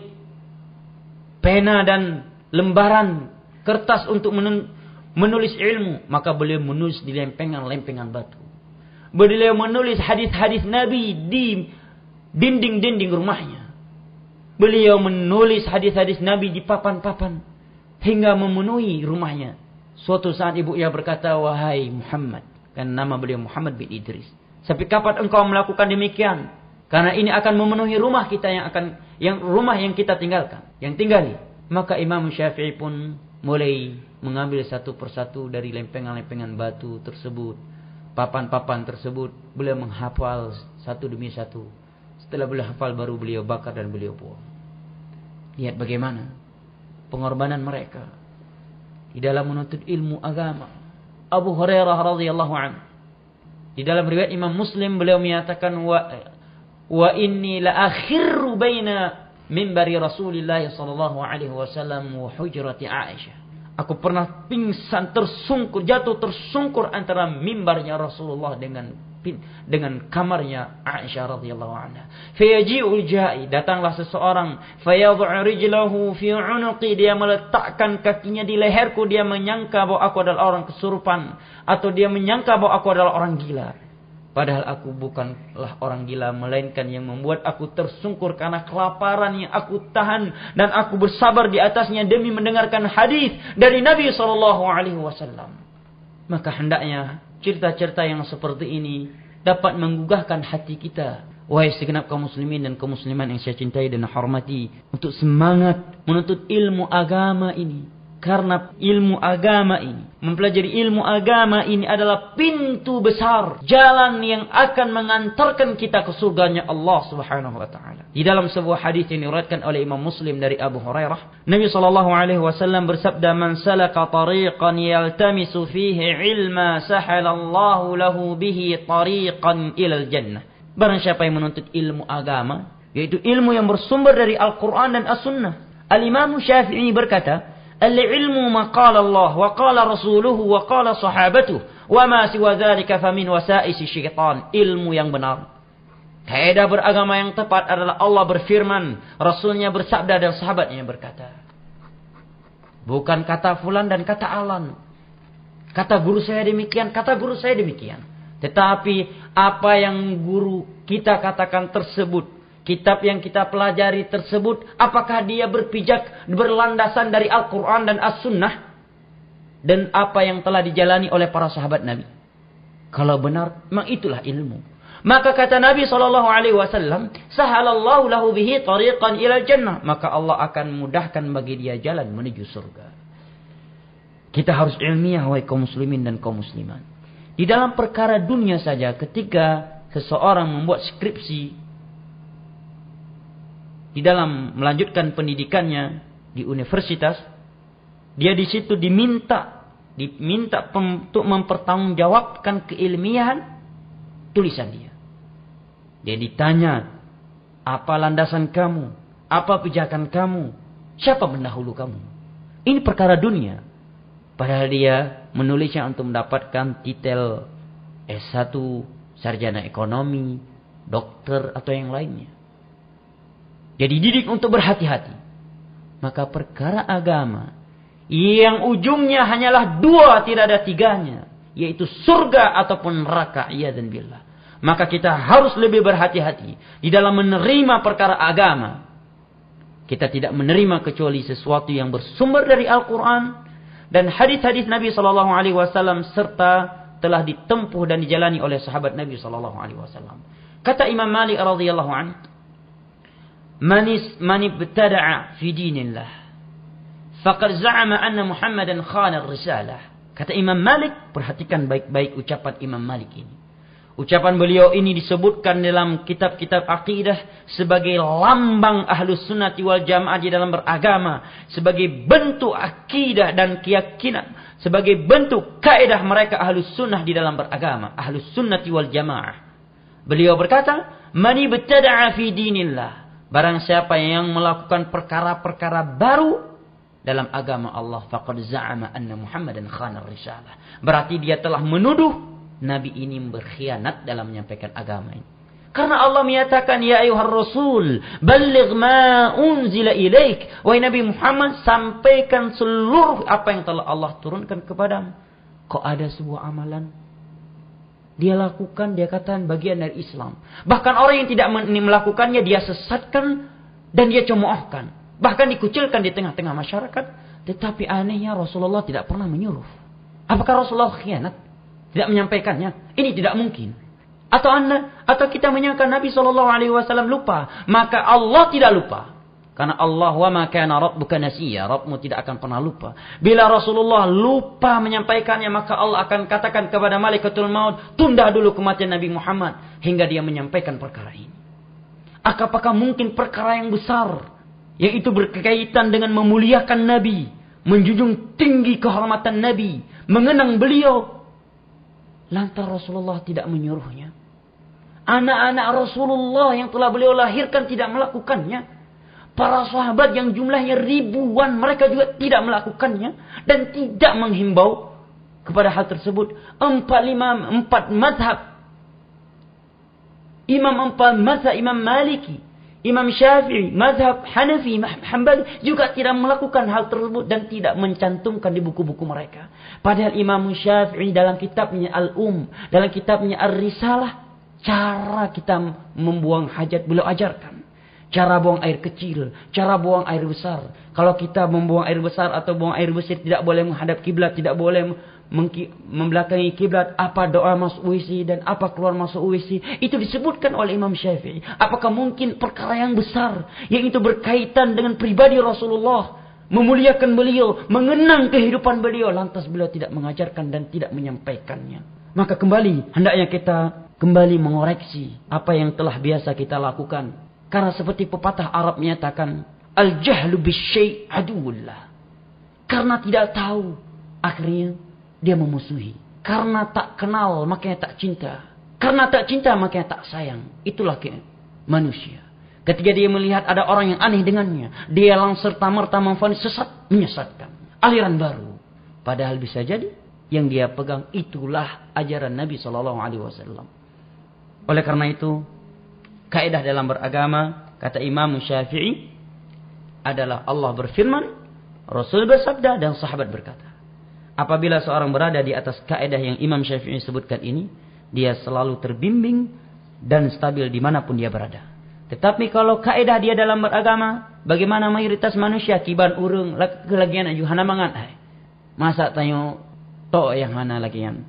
pena dan lembaran kertas untuk menulis ilmu, maka beliau menulis di lempengan-lempengan batu. Beliau menulis hadis-hadis Nabi di dinding-dinding rumahnya. Beliau menulis hadis-hadis Nabi di papan-papan hingga memenuhi rumahnya. Suatu saat ibunya berkata, "Wahai Muhammad," kan nama beliau Muhammad bin Idris, "sampai kapan engkau melakukan demikian? Karena ini akan memenuhi rumah kita rumah yang kita tinggali." Maka Imam Syafi'i pun mulai mengambil satu persatu dari lempengan-lempengan batu tersebut, papan-papan tersebut, beliau menghafal satu demi satu. Setelah beliau hafal baru beliau bakar dan beliau buang. Lihat bagaimana pengorbanan mereka di dalam menuntut ilmu agama. Abu Hurairah radhiyallahu anhu Di dalam riwayat Imam Muslim beliau menyatakan wa inni la akhirru baina mimbari Rasulillah sallallahu alaihi wasallam wa hujrati Aisyah. Aku pernah pingsan jatuh tersungkur antara mimbarnya Rasulullah dengan kamarnya Aisyah radhiyallahu anha. Fayaji'ul ja'i, datanglah seseorang, fayadhu rijlahu fi 'unuqi, dia meletakkan kakinya di leherku, dia menyangka bahwa aku adalah orang kesurupan atau dia menyangka bahwa aku adalah orang gila. Padahal aku bukanlah orang gila, melainkan yang membuat aku tersungkur karena kelaparan yang aku tahan dan aku bersabar di atasnya demi mendengarkan hadis dari Nabi SAW. Maka hendaknya cerita-cerita yang seperti ini dapat menggugahkan hati kita. Wahai segenap kaum muslimin dan kaum muslimat yang saya cintai dan hormati, untuk semangat menuntut ilmu agama ini. Karena ilmu agama ini, mempelajari ilmu agama ini adalah pintu besar, jalan yang akan mengantarkan kita ke surganya Allah Subhanahu wa taala. Di dalam sebuah hadis yang diriwayatkan oleh Imam Muslim dari Abu Hurairah, Nabi sallallahu alaihi wasallam bersabda, "Man salaka tariqan yaltamisu fihi ilma, sahalallahu lahu bihi tariqan ilal jannah." Barang siapa yang menuntut ilmu agama, yaitu ilmu yang bersumber dari Al-Qur'an dan As-Sunnah. Al-Imam Syafi'i berkata, "Al-ilmu ma qala Allah wa qala rasuluhu wa qala sahabatuh wa ma siwa dzalika famin wasaisi syaitan." Ilmu yang benar, kaidah beragama yang tepat adalah Allah berfirman, Rasulnya bersabda dan sahabatnya berkata. Bukan kata fulan dan kata alan. Kata guru saya demikian, kata guru saya demikian. Tetapi apa yang guru kita katakan tersebut, kitab yang kita pelajari tersebut, apakah dia berlandasan dari Al-Quran dan As-Sunnah? Dan apa yang telah dijalani oleh para sahabat Nabi? Kalau benar, memang itulah ilmu. Maka kata Nabi SAW, "Sahalallahu lahu bihi tariqan ilal jannah." Maka Allah akan mudahkan bagi dia jalan menuju surga. Kita harus ilmiah, wahai kaum muslimin dan kaum muslimat. Di dalam perkara dunia saja, ketika seseorang membuat skripsi, di dalam melanjutkan pendidikannya di universitas, dia di situ diminta untuk mempertanggungjawabkan keilmiahan tulisan dia. Dia ditanya, apa landasan kamu? Apa pijakan kamu? Siapa pendahulu kamu? Ini perkara dunia. Padahal dia menulisnya untuk mendapatkan titel S1, sarjana ekonomi, dokter, atau yang lainnya. Jadi dididik untuk berhati-hati. Maka perkara agama yang ujungnya hanyalah dua, tidak ada tiganya, yaitu surga ataupun neraka, iyadzan billah. Maka kita harus lebih berhati-hati di dalam menerima perkara agama. Kita tidak menerima kecuali sesuatu yang bersumber dari Al-Quran dan hadis-hadis Nabi SAW, serta telah ditempuh dan dijalani oleh sahabat Nabi SAW. Kata Imam Malik radhiyallahu anhu, Man ibtada'a fi dinillah faqad za'ama anna Muhammadan khana ar-risalah. Kata Imam Malik, perhatikan baik-baik ucapan Imam Malik ini. Ucapan beliau ini disebutkan dalam kitab-kitab akidah sebagai lambang ahlus sunnati wal jamaah di dalam beragama, sebagai bentuk akidah dan keyakinan, sebagai bentuk kaidah mereka ahlus sunnah di dalam beragama, ahlus sunnati wal jamaah. Beliau berkata, "Man ibtada'a fi dinillah." Barang siapa yang melakukan perkara-perkara baru dalam agama Allah, faqad za'ama anna Muhammadan khana ar-risalah. Berarti dia telah menuduh Nabi ini berkhianat dalam menyampaikan agama ini. Karena Allah menyatakan, "Ya ayuhar rasul, balligh ma unzila ilaik." Wahai Nabi Muhammad, sampaikan seluruh apa yang telah Allah turunkan kepadamu. Kok ada sebuah amalan dia lakukan, dia katakan bagian dari Islam. Bahkan orang yang tidak melakukannya dia sesatkan dan dia cemoohkan. Bahkan dikucilkan di tengah-tengah masyarakat. Tetapi anehnya Rasulullah tidak pernah menyuruh. Apakah Rasulullah khianat? Tidak menyampaikannya? Ini tidak mungkin. Atau kita menyangka Nabi SAW lupa. Maka Allah tidak lupa. Karena Allah, wa ma kana rabbuka nasiya, Rabbmu tidak akan pernah lupa. Bila Rasulullah lupa menyampaikannya, maka Allah akan katakan kepada malaikatul maut, tunda dulu kematian Nabi Muhammad hingga dia menyampaikan perkara ini. Apakah mungkin perkara yang besar, yaitu berkaitan dengan memuliakan Nabi, menjunjung tinggi kehormatan Nabi, mengenang beliau, lantas Rasulullah tidak menyuruhnya. Anak-anak Rasulullah yang telah beliau lahirkan tidak melakukannya. Para sahabat yang jumlahnya ribuan, mereka juga tidak melakukannya. Dan tidak menghimbau kepada hal tersebut. Empat mazhab. Imam Maliki, Imam Syafi'i, mazhab Hanafi, Hanbali juga tidak melakukan hal tersebut dan tidak mencantumkan di buku-buku mereka. Padahal Imam Syafi'i dalam kitabnya dalam kitabnya Ar-Risalah, cara kita membuang hajat beliau ajarkan. Cara buang air kecil, cara buang air besar. Kalau kita membuang air besar atau buang air besar tidak boleh menghadap kiblat, tidak boleh membelakangi kiblat, apa doa masuk WC dan apa keluar masuk WC. Itu disebutkan oleh Imam Syafi'i. Apakah mungkin perkara yang besar yang itu berkaitan dengan pribadi Rasulullah, memuliakan beliau, mengenang kehidupan beliau, lantas beliau tidak mengajarkan dan tidak menyampaikannya? Maka kembali, hendaknya kita kembali mengoreksi apa yang telah biasa kita lakukan. Karena seperti pepatah Arab menyatakan, al-jahlu bisyai' aduwullah. Karena tidak tahu, akhirnya dia memusuhi. Karena tak kenal, makanya tak cinta. Karena tak cinta, makanya tak sayang. Itulah manusia. Ketika dia melihat ada orang yang aneh dengannya, dia langsung serta-merta memvonis sesat, menyesatkan. Aliran baru. Padahal bisa jadi yang dia pegang itulah ajaran Nabi SAW. Oleh karena itu, kaidah dalam beragama, kata Imam Syafi'i, adalah Allah berfirman, Rasul bersabda, dan sahabat berkata. Apabila seorang berada di atas kaidah yang Imam Syafi'i sebutkan ini, dia selalu terbimbing dan stabil dimanapun dia berada. Tetapi kalau kaidah dia dalam beragama, bagaimana mayoritas manusia kiban urung kelagian ajuhana mangan, masa tanya to yang mana lagian,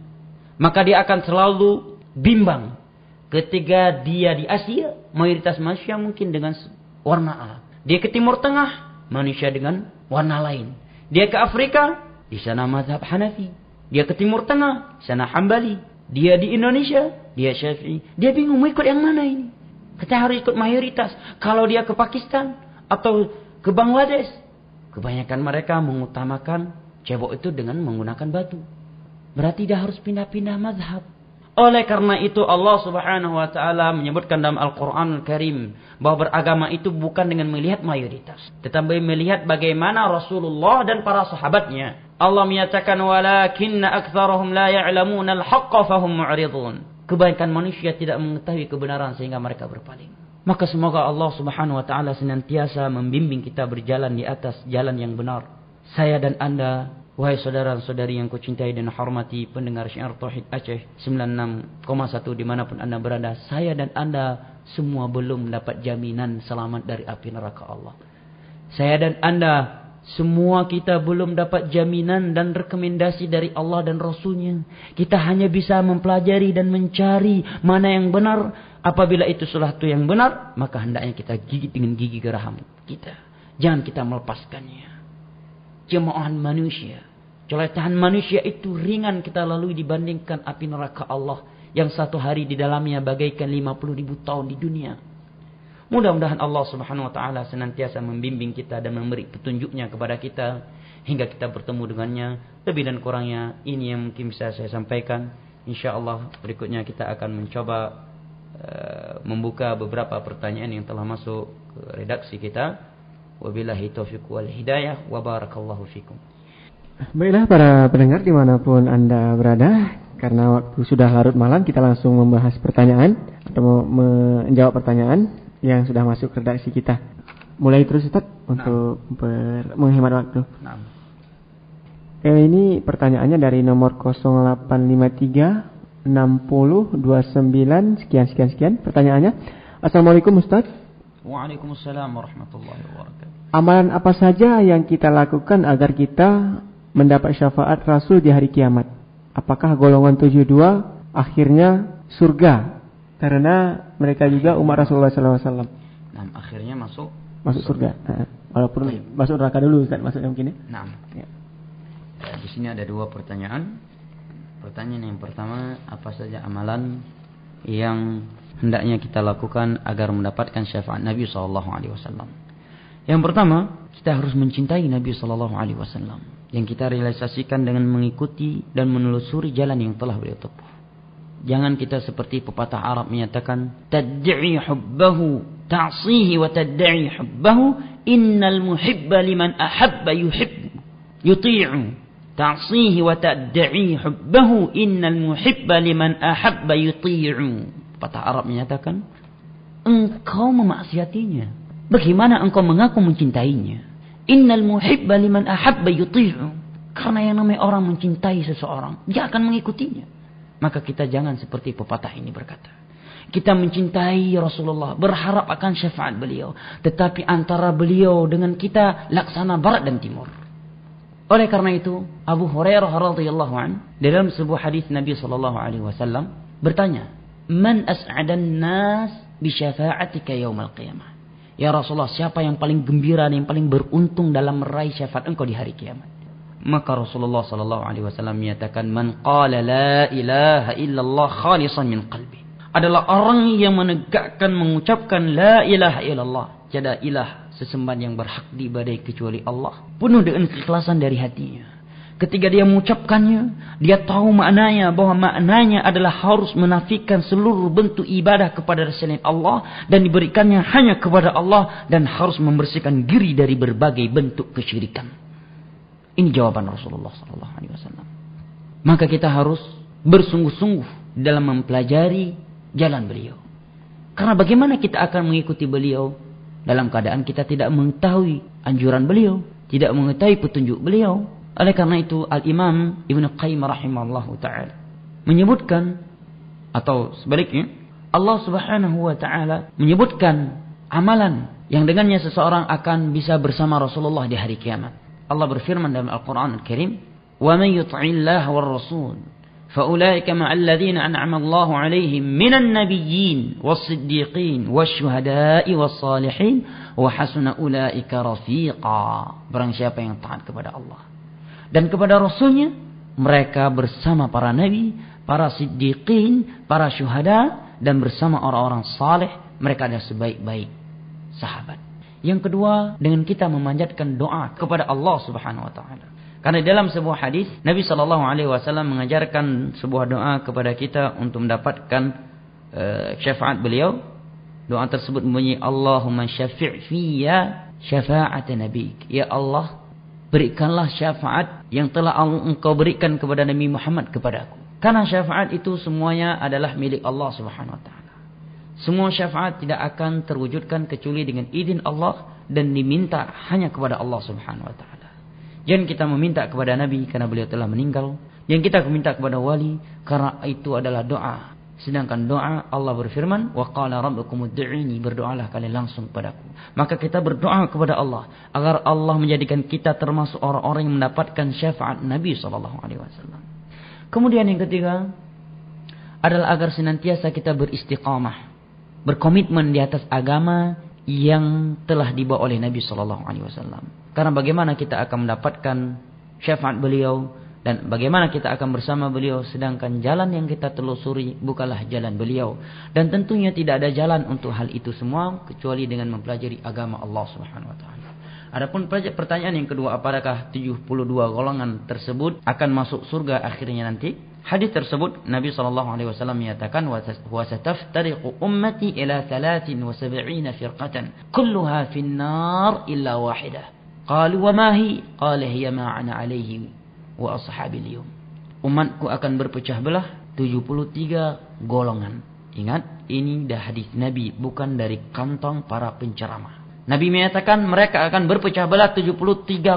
maka dia akan selalu bimbang. Ketika dia di Asia, mayoritas manusia mungkin dengan warna A. Dia ke Timur Tengah, manusia dengan warna lain. Dia ke Afrika, di sana mazhab Hanafi. Dia ke Timur Tengah, di sana Hanbali. Dia di Indonesia, dia Syafi'i. Dia bingung mau ikut yang mana ini. Kita harus ikut mayoritas. Kalau dia ke Pakistan atau ke Bangladesh, kebanyakan mereka mengutamakan cebok itu dengan menggunakan batu. Berarti dia harus pindah-pindah mazhab. Oleh karena itu Allah Subhanahu wa taala menyebutkan dalam Al-Qur'an Al-Karim bahwa beragama itu bukan dengan melihat mayoritas, tetapi melihat bagaimana Rasulullah dan para sahabatnya. Allah menyatakan walakinna aktsarahum la ya'lamuna al-haqqa fahum mu'ridun. Kebanyakan manusia tidak mengetahui kebenaran sehingga mereka berpaling. Maka semoga Allah Subhanahu wa taala senantiasa membimbing kita berjalan di atas jalan yang benar. Saya dan Anda, wahai saudara-saudari yang kucintai dan hormati, pendengar Syiar Tauhid Aceh 96,1 dimanapun Anda berada, saya dan Anda semua belum mendapat jaminan selamat dari api neraka Allah. Saya dan Anda semua kita belum dapat jaminan dan rekomendasi dari Allah dan Rasulnya. Kita hanya bisa mempelajari dan mencari mana yang benar. Apabila itu sesuatu yang benar, maka hendaknya kita gigit dengan gigi geraham kita. Jangan kita melepaskannya. Cemoohan manusia, celotehan manusia itu ringan kita lalui dibandingkan api neraka Allah yang satu hari di dalamnya bagaikan 50.000 tahun di dunia. Mudah-mudahan Allah Subhanahu wa taala senantiasa membimbing kita dan memberi petunjuknya kepada kita hingga kita bertemu dengannya. Lebih dan kurangnya ini yang mungkin bisa saya sampaikan. Insyaallah berikutnya kita akan mencoba membuka beberapa pertanyaan yang telah masuk ke redaksi kita. Wabillahi taufiq wal hidayah wa barakallahu fikum. Baiklah para pendengar dimanapun Anda berada, karena waktu sudah larut malam, kita langsung membahas pertanyaan atau menjawab pertanyaan yang sudah masuk ke redaksi kita. Mulai terus Ustaz untuk menghemat waktu. Nah. Ini pertanyaannya dari nomor 0853 60 29 sekian. Pertanyaannya, Assalamualaikum Ustaz. Waalaikumsalam warahmatullahi wabarakatuh. Amalan apa saja yang kita lakukan agar kita mendapat syafaat Rasul di hari kiamat? Apakah golongan 72 akhirnya surga? Karena mereka juga umat Rasulullah SAW. Nah, akhirnya masuk surga. Walaupun masuk neraka dulu Ustaz, maksudnya mungkin ya. Nah. Ya, di sini ada dua pertanyaan. Pertanyaan yang pertama, apa saja amalan yang hendaknya kita lakukan agar mendapatkan syafaat Nabi SAW? Yang pertama, kita harus mencintai Nabi SAW, yang kita realisasikan dengan mengikuti dan menelusuri jalan yang telah beliau tempuh. Jangan kita seperti pepatah Arab menyatakan tad'i hubbahu ta'sihi wa tad'i hubbahu innal muhibba liman ahabba yuti'u ta'sihi wa tad'i hubbahu innal muhibba liman ahabba yuti'u. Pepatah Arab menyatakan engkau memaksiatinya, bagaimana engkau mengaku mencintainya? Innal muhibba liman ahabba yuti'u. Karena yang namanya orang mencintai seseorang, dia akan mengikutinya. Maka kita jangan seperti pepatah ini berkata. Kita mencintai Rasulullah, berharap akan syafaat beliau. Tetapi antara beliau dengan kita laksana barat dan timur. Oleh karena itu, Abu Hurairah radhiyallahu anhu dalam sebuah hadis Nabi sallallahu alaihi wasallam bertanya, "Man as'adan nas bi syafa'atika yaumil qiyamah?" Ya Rasulullah, siapa yang paling gembira dan yang paling beruntung dalam meraih syafaat engkau di hari kiamat? Maka Rasulullah sallallahu alaihi wasallam menyatakan, "Man qala la ilaha illallah khalisan min qalbi." Adalah orang yang menegakkan mengucapkan la ilaha illallah, tiada ilah sesembahan yang berhak diibadahi kecuali Allah, penuh dengan keikhlasan dari hatinya. Ketika dia mengucapkannya, dia tahu maknanya, bahwa maknanya adalah harus menafikan seluruh bentuk ibadah kepada selain Allah dan diberikannya hanya kepada Allah, dan harus membersihkan diri dari berbagai bentuk kesyirikan. Ini jawaban Rasulullah SAW. Maka kita harus bersungguh-sungguh dalam mempelajari jalan beliau. Karena bagaimana kita akan mengikuti beliau dalam keadaan kita tidak mengetahui anjuran beliau, tidak mengetahui petunjuk beliau. Oleh karena itu Al-Imam Ibnu Qayyim rahimahullahu ta'ala menyebutkan, atau sebaliknya, Allah Subhanahu wa ta'ala menyebutkan amalan yang dengannya seseorang akan bisa bersama Rasulullah di hari kiamat. Allah berfirman dalam Al-Quran Al-Karim, وَمَنْ يُطْعِ اللَّهَ وَالرَّسُولِ فَأُولَٰئِكَ مَعَ الَّذِينَ أَنْعَمَ اللَّهُ عَلَيْهِمْ مِنَ النَّبِيِّينَ وَالصِّدِّيقِينَ وَالشُّهَدَاءِ وَالصَّالِحِينَ وَحَسُنَ أُولَٰئِكَ رَفِيقًا. Barang siapa yang taat kepada Allah dan kepada Rasulnya, mereka bersama para nabi, para siddiqin, para syuhada, dan bersama orang-orang saleh. Mereka adalah sebaik-baik sahabat. Yang kedua, dengan kita memanjatkan doa kepada Allah Subhanahu wa taala. Karena dalam sebuah hadis Nabi sallallahu alaihi wasallam mengajarkan sebuah doa kepada kita untuk mendapatkan syafaat beliau. Doa tersebut bunyi, Allahumma syafi' fiyya syafa'at nabiyik. Ya Allah, berikanlah syafaat yang telah Engkau berikan kepada Nabi Muhammad kepadaku. Karena syafaat itu semuanya adalah milik Allah Subhanahu wa taala. Semua syafaat tidak akan terwujudkan kecuali dengan izin Allah dan diminta hanya kepada Allah Subhanahu wa taala. Jangan kita meminta kepada Nabi karena beliau telah meninggal. Jangan kita meminta kepada wali karena itu adalah doa. Sedangkan doa Allah berfirman, "Wa qala rabbukum ud'uni", berdoalah kalian langsung padaku. Maka kita berdoa kepada Allah agar Allah menjadikan kita termasuk orang-orang yang mendapatkan syafaat Nabi sallallahu alaihi wasallam. Kemudian yang ketiga adalah agar senantiasa kita beristiqamah, berkomitmen di atas agama yang telah dibawa oleh Nabi sallallahu alaihi wasallam. Karena bagaimana kita akan mendapatkan syafaat beliau dan bagaimana kita akan bersama beliau sedangkan jalan yang kita telusuri bukanlah jalan beliau, dan tentunya tidak ada jalan untuk hal itu semua kecuali dengan mempelajari agama Allah Subhanahu wa taala. Adapun pertanyaan yang kedua, apakah 72 golongan tersebut akan masuk surga akhirnya nanti? Hadis tersebut Nabi sallallahu alaihi wasallam menyatakan, wa sataftariqu ummati ila 73 firqatan kulluha fin nar illa wahidah. Qalu wa ma hi? Qala hiya ma ana alaihi wa ashabi al-yawm. Umatku akan berpecah belah 73 golongan. Ingat, ini dah hadis Nabi, bukan dari kantong para penceramah. Nabi menyatakan mereka akan berpecah belah 73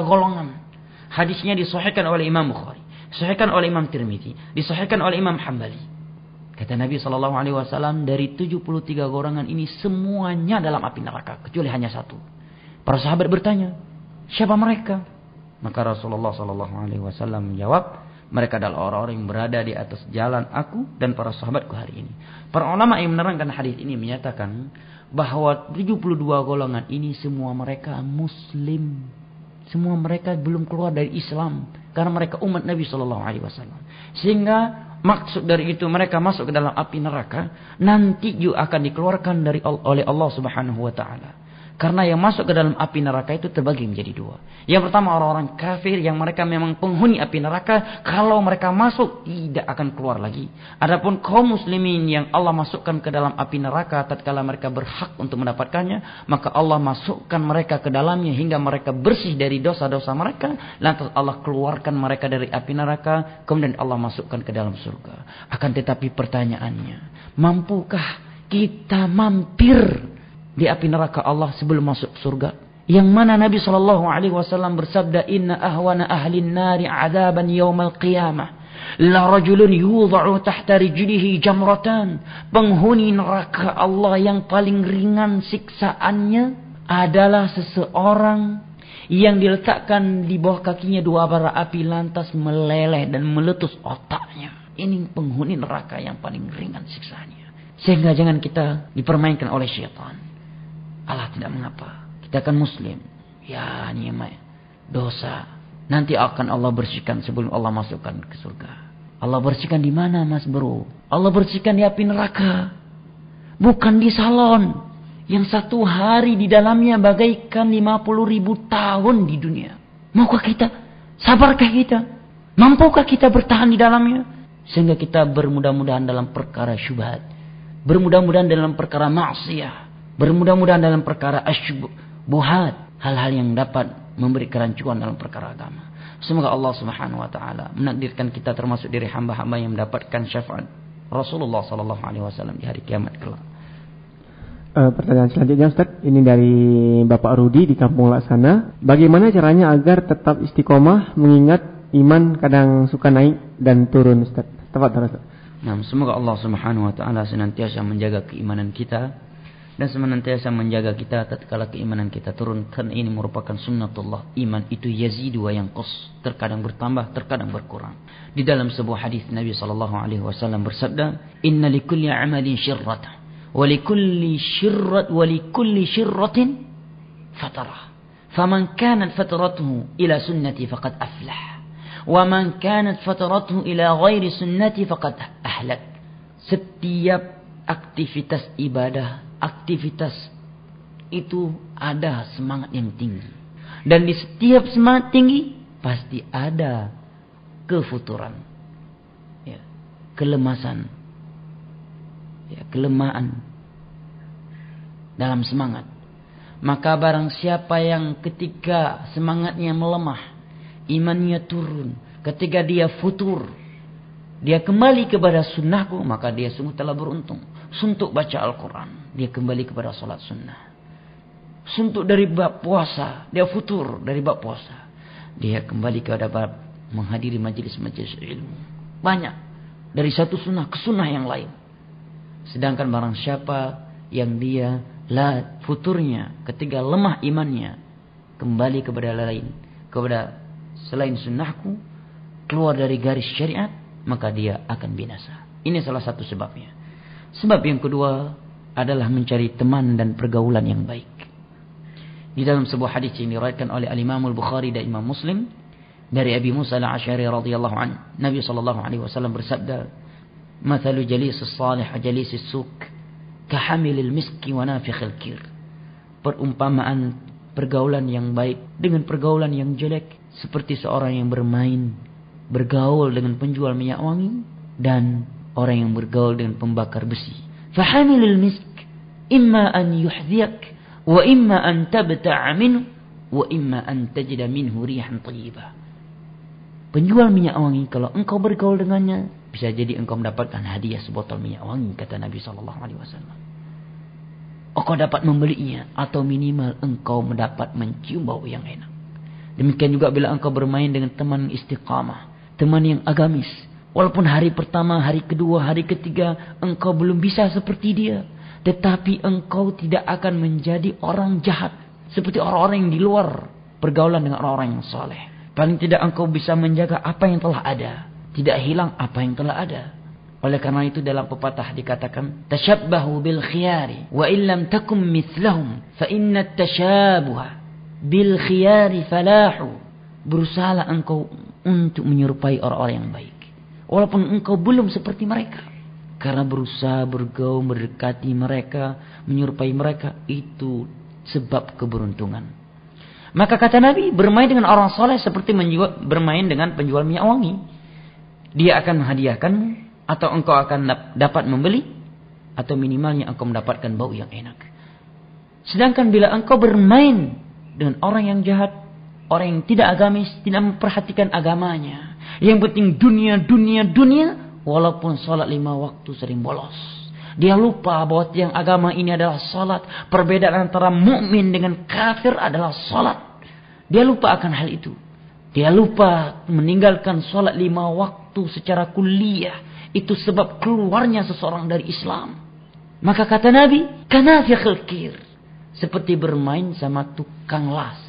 golongan. Hadisnya disahihkan oleh Imam Bukhari, disahihkan oleh Imam Tirmizi, disahihkan oleh Imam Hambali. Kata Nabi sallallahu alaihi wasallam, dari 73 golongan ini semuanya dalam api neraka kecuali hanya satu. Para sahabat bertanya, siapa mereka? Maka Rasulullah sallallahu alaihi wasallam menjawab, mereka adalah orang-orang yang berada di atas jalan aku dan para sahabatku hari ini. Para ulama yang menerangkan hadis ini menyatakan bahwa 72 golongan ini semua mereka muslim. Semua mereka belum keluar dari Islam karena mereka umat Nabi sallallahu alaihi wasallam. Sehingga maksud dari itu mereka masuk ke dalam api neraka nanti juga akan dikeluarkan oleh Allah Subhanahu wa taala. Karena yang masuk ke dalam api neraka itu terbagi menjadi dua. Yang pertama orang-orang kafir yang mereka memang penghuni api neraka. Kalau mereka masuk tidak akan keluar lagi. Adapun kaum muslimin yang Allah masukkan ke dalam api neraka tatkala mereka berhak untuk mendapatkannya, maka Allah masukkan mereka ke dalamnya hingga mereka bersih dari dosa-dosa mereka. Lantas Allah keluarkan mereka dari api neraka. Kemudian Allah masukkan ke dalam surga. Akan tetapi pertanyaannya, mampukah kita mampir di api neraka Allah sebelum masuk surga? Yang mana Nabi SAW bersabda, Inna ahwana ahlin nari adaban yawmal qiyamah la rajulun yudha'u tahta rijlihi jamratan. Penghuni neraka Allah yang paling ringan siksaannya adalah seseorang yang diletakkan di bawah kakinya 2 bara api lantas meleleh dan meletus otaknya. Ini penghuni neraka yang paling ringan siksaannya. Sehingga jangan kita dipermainkan oleh syaitan. Allah tidak mengapa. Kita kan muslim. Ya, ini dosa. Nanti akan Allah bersihkan sebelum Allah masukkan ke surga. Allah bersihkan di mana, Mas Bro? Allah bersihkan di api neraka. Bukan di salon. Yang 1 hari di dalamnya bagaikan 50.000 tahun di dunia. Maukah kita? Sabarkah kita? Mampukah kita bertahan di dalamnya? Sehingga kita bermudah-mudahan dalam perkara syubhat. Bermudah-mudahan dalam perkara maksiyah. Bermudah-mudahan dalam perkara asybuhat. Hal-hal yang dapat memberi kerancuan dalam perkara agama. Semoga Allah Subhanahu wa taala menakdirkan kita termasuk dari hamba-hamba yang mendapatkan syafaat Rasulullah sallallahu alaihi wasallam di hari kiamat kelak. Pertanyaan selanjutnya Ustaz, ini dari Bapak Rudi di Kampung Laksana. Bagaimana caranya agar tetap istiqomah mengingat iman kadang suka naik dan turun Ustaz? Tafadhol Ustaz. Nah, semoga Allah Subhanahu wa taala senantiasa menjaga keimanan kita dan senantiasa menjaga kita tatkala keimanan kita turun, karena ini merupakan sunnatullah. Iman itu yazidu wa yanqus, terkadang bertambah, terkadang berkurang. Di dalam sebuah hadis Nabi sallallahu alaihi wasallam bersabda, "Inna likulli 'amalin syirratan wa likulli syirratin fatarah. Faman kanat fataratuhu ila sunnati faqad aflah. Wa man kanat fataratuhu ila ghairi sunnati faqad ahlak." Setiap aktivitas ibadah, aktivitas itu ada semangat yang tinggi. Dan di setiap semangat tinggi pasti ada kefuturan. Ya, kelemasan. Ya, kelemahan dalam semangat. Maka barang siapa yang ketika semangatnya melemah, imannya turun, ketika dia futur, dia kembali kepada sunnahku, maka dia sungguh telah beruntung. Suntuk baca Al-Quran, dia kembali kepada salat sunnah. Suntuk dari bab puasa, dia futur dari bab puasa, dia kembali kepada bab menghadiri majelis-majelis ilmu. Banyak dari satu sunnah ke sunnah yang lain. Sedangkan barang siapa yang dia futurnya ketika lemah imannya, kembali kepada lain, kepada selain sunnahku, keluar dari garis syariat, maka dia akan binasa. Ini salah satu sebabnya. Sebab yang kedua adalah mencari teman dan pergaulan yang baik. Di dalam sebuah hadis yang diriwayatkan oleh Al-Imam Al-Bukhari dan Imam Muslim dari Abi Musa Al-Asy'ari radhiyallahu anhu, Nabi sallallahu alaihi wasallam bersabda, "Mathalu jalisis salih wa jalisis suk kahamilil miski wa nafikhil kir." Perumpamaan pergaulan yang baik dengan pergaulan yang jelek seperti seorang yang bergaul dengan penjual minyak wangi dan orang yang bergaul dengan pembakar besi. Fahamilul misk imma an yuhdhiyak wa imma an tabta'a minhu wa imma an tajida minhu rihan thayyibah. Penjual minyak wangi, kalau engkau bergaul dengannya, bisa jadi engkau mendapatkan hadiah sebotol minyak wangi, kata Nabi sallallahu alaihi wasallam. Engkau dapat membelinya atau minimal engkau mendapat mencium bau yang enak. Demikian juga bila engkau bermain dengan teman istiqamah, teman yang agamis. Walaupun hari pertama, hari kedua, hari ketiga engkau belum bisa seperti dia, tetapi engkau tidak akan menjadi orang jahat seperti orang-orang yang di luar pergaulan dengan orang-orang yang saleh. Paling tidak engkau bisa menjaga apa yang telah ada, tidak hilang apa yang telah ada. Oleh karena itu dalam pepatah dikatakan, tashabbahu bil khiyari wa illam takum mithlahum fa inna tashabuha bil khiyari falahu. Berusahalah engkau untuk menyerupai orang-orang yang baik, walaupun engkau belum seperti mereka. Karena berusaha bergaul, mendekati mereka, menyerupai mereka, itu sebab keberuntungan. Maka kata Nabi, bermain dengan orang soleh seperti bermain dengan penjual minyak wangi. Dia akan menghadiahkanmu, atau engkau akan dapat membeli, atau minimalnya engkau mendapatkan bau yang enak. Sedangkan bila engkau bermain dengan orang yang jahat, orang yang tidak agamis, tidak memperhatikan agamanya, yang penting dunia, walaupun salat 5 waktu sering bolos. Dia lupa bahwa tiang agama ini adalah salat. Perbedaan antara mukmin dengan kafir adalah salat. Dia lupa akan hal itu. Dia lupa meninggalkan salat 5 waktu secara kuliah. Itu sebab keluarnya seseorang dari Islam. Maka kata Nabi, kanafikhil kir, seperti bermain sama tukang las.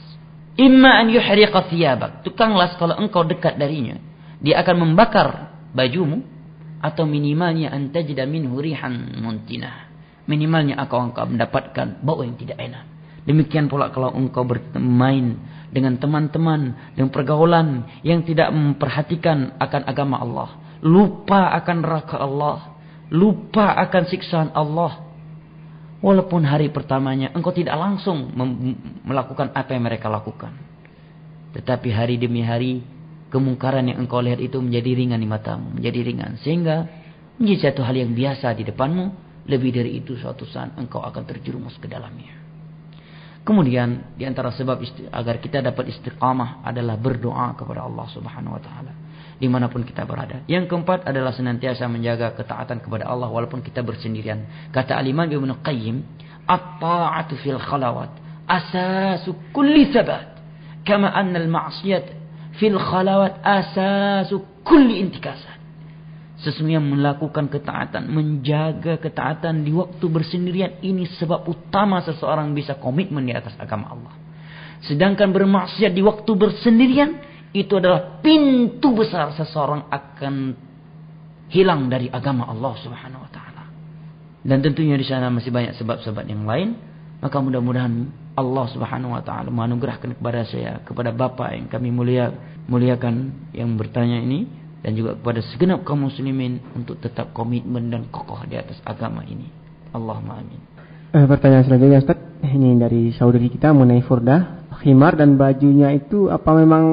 Imma an yuhriqa thiyabak. Tukang las kalau engkau dekat darinya, dia akan membakar bajumu, atau minimalnya antajida minhu rihan muntinah. Minimalnya engkau mendapatkan bau yang tidak enak. Demikian pula kalau engkau bermain dengan teman-teman, dengan pergaulan yang tidak memperhatikan akan agama Allah, lupa akan neraka Allah, lupa akan siksaan Allah. Walaupun hari pertamanya engkau tidak langsung melakukan apa yang mereka lakukan, tetapi hari demi hari kemungkaran yang engkau lihat itu menjadi ringan di matamu, menjadi ringan, sehingga menjadi satu hal yang biasa di depanmu. Lebih dari itu, suatu saat engkau akan terjerumus ke dalamnya. Kemudian di antara sebab agar kita dapat istiqamah adalah berdoa kepada Allah Subhanahu wa taala dimanapun kita berada. Yang keempat adalah senantiasa menjaga ketaatan kepada Allah walaupun kita bersendirian. Kata Al-Imam Ibnu Qayyim, at-ta'atu fil khalawat asasu kulli thabat, kama anna al-ma'siyat fil khalawat asasu kulli intikasat. Sesungguhnya melakukan ketaatan, menjaga ketaatan di waktu bersendirian, ini sebab utama seseorang bisa komitmen di atas agama Allah. Sedangkan bermaksiat di waktu bersendirian, itu adalah pintu besar seseorang akan hilang dari agama Allah Subhanahu wa taala. Dan tentunya di sana masih banyak sebab-sebab yang lain. Maka mudah-mudahan Allah Subhanahu wa taala menganugerahkan kepada saya, kepada Bapak yang kami muliakan yang bertanya ini, dan juga kepada segenap kaum muslimin untuk tetap komitmen dan kokoh di atas agama ini. Allahumma amin. Pertanyaan selanjutnya Ustaz, ini dari saudari kita mengenai furdah, khimar dan bajunya itu apa memang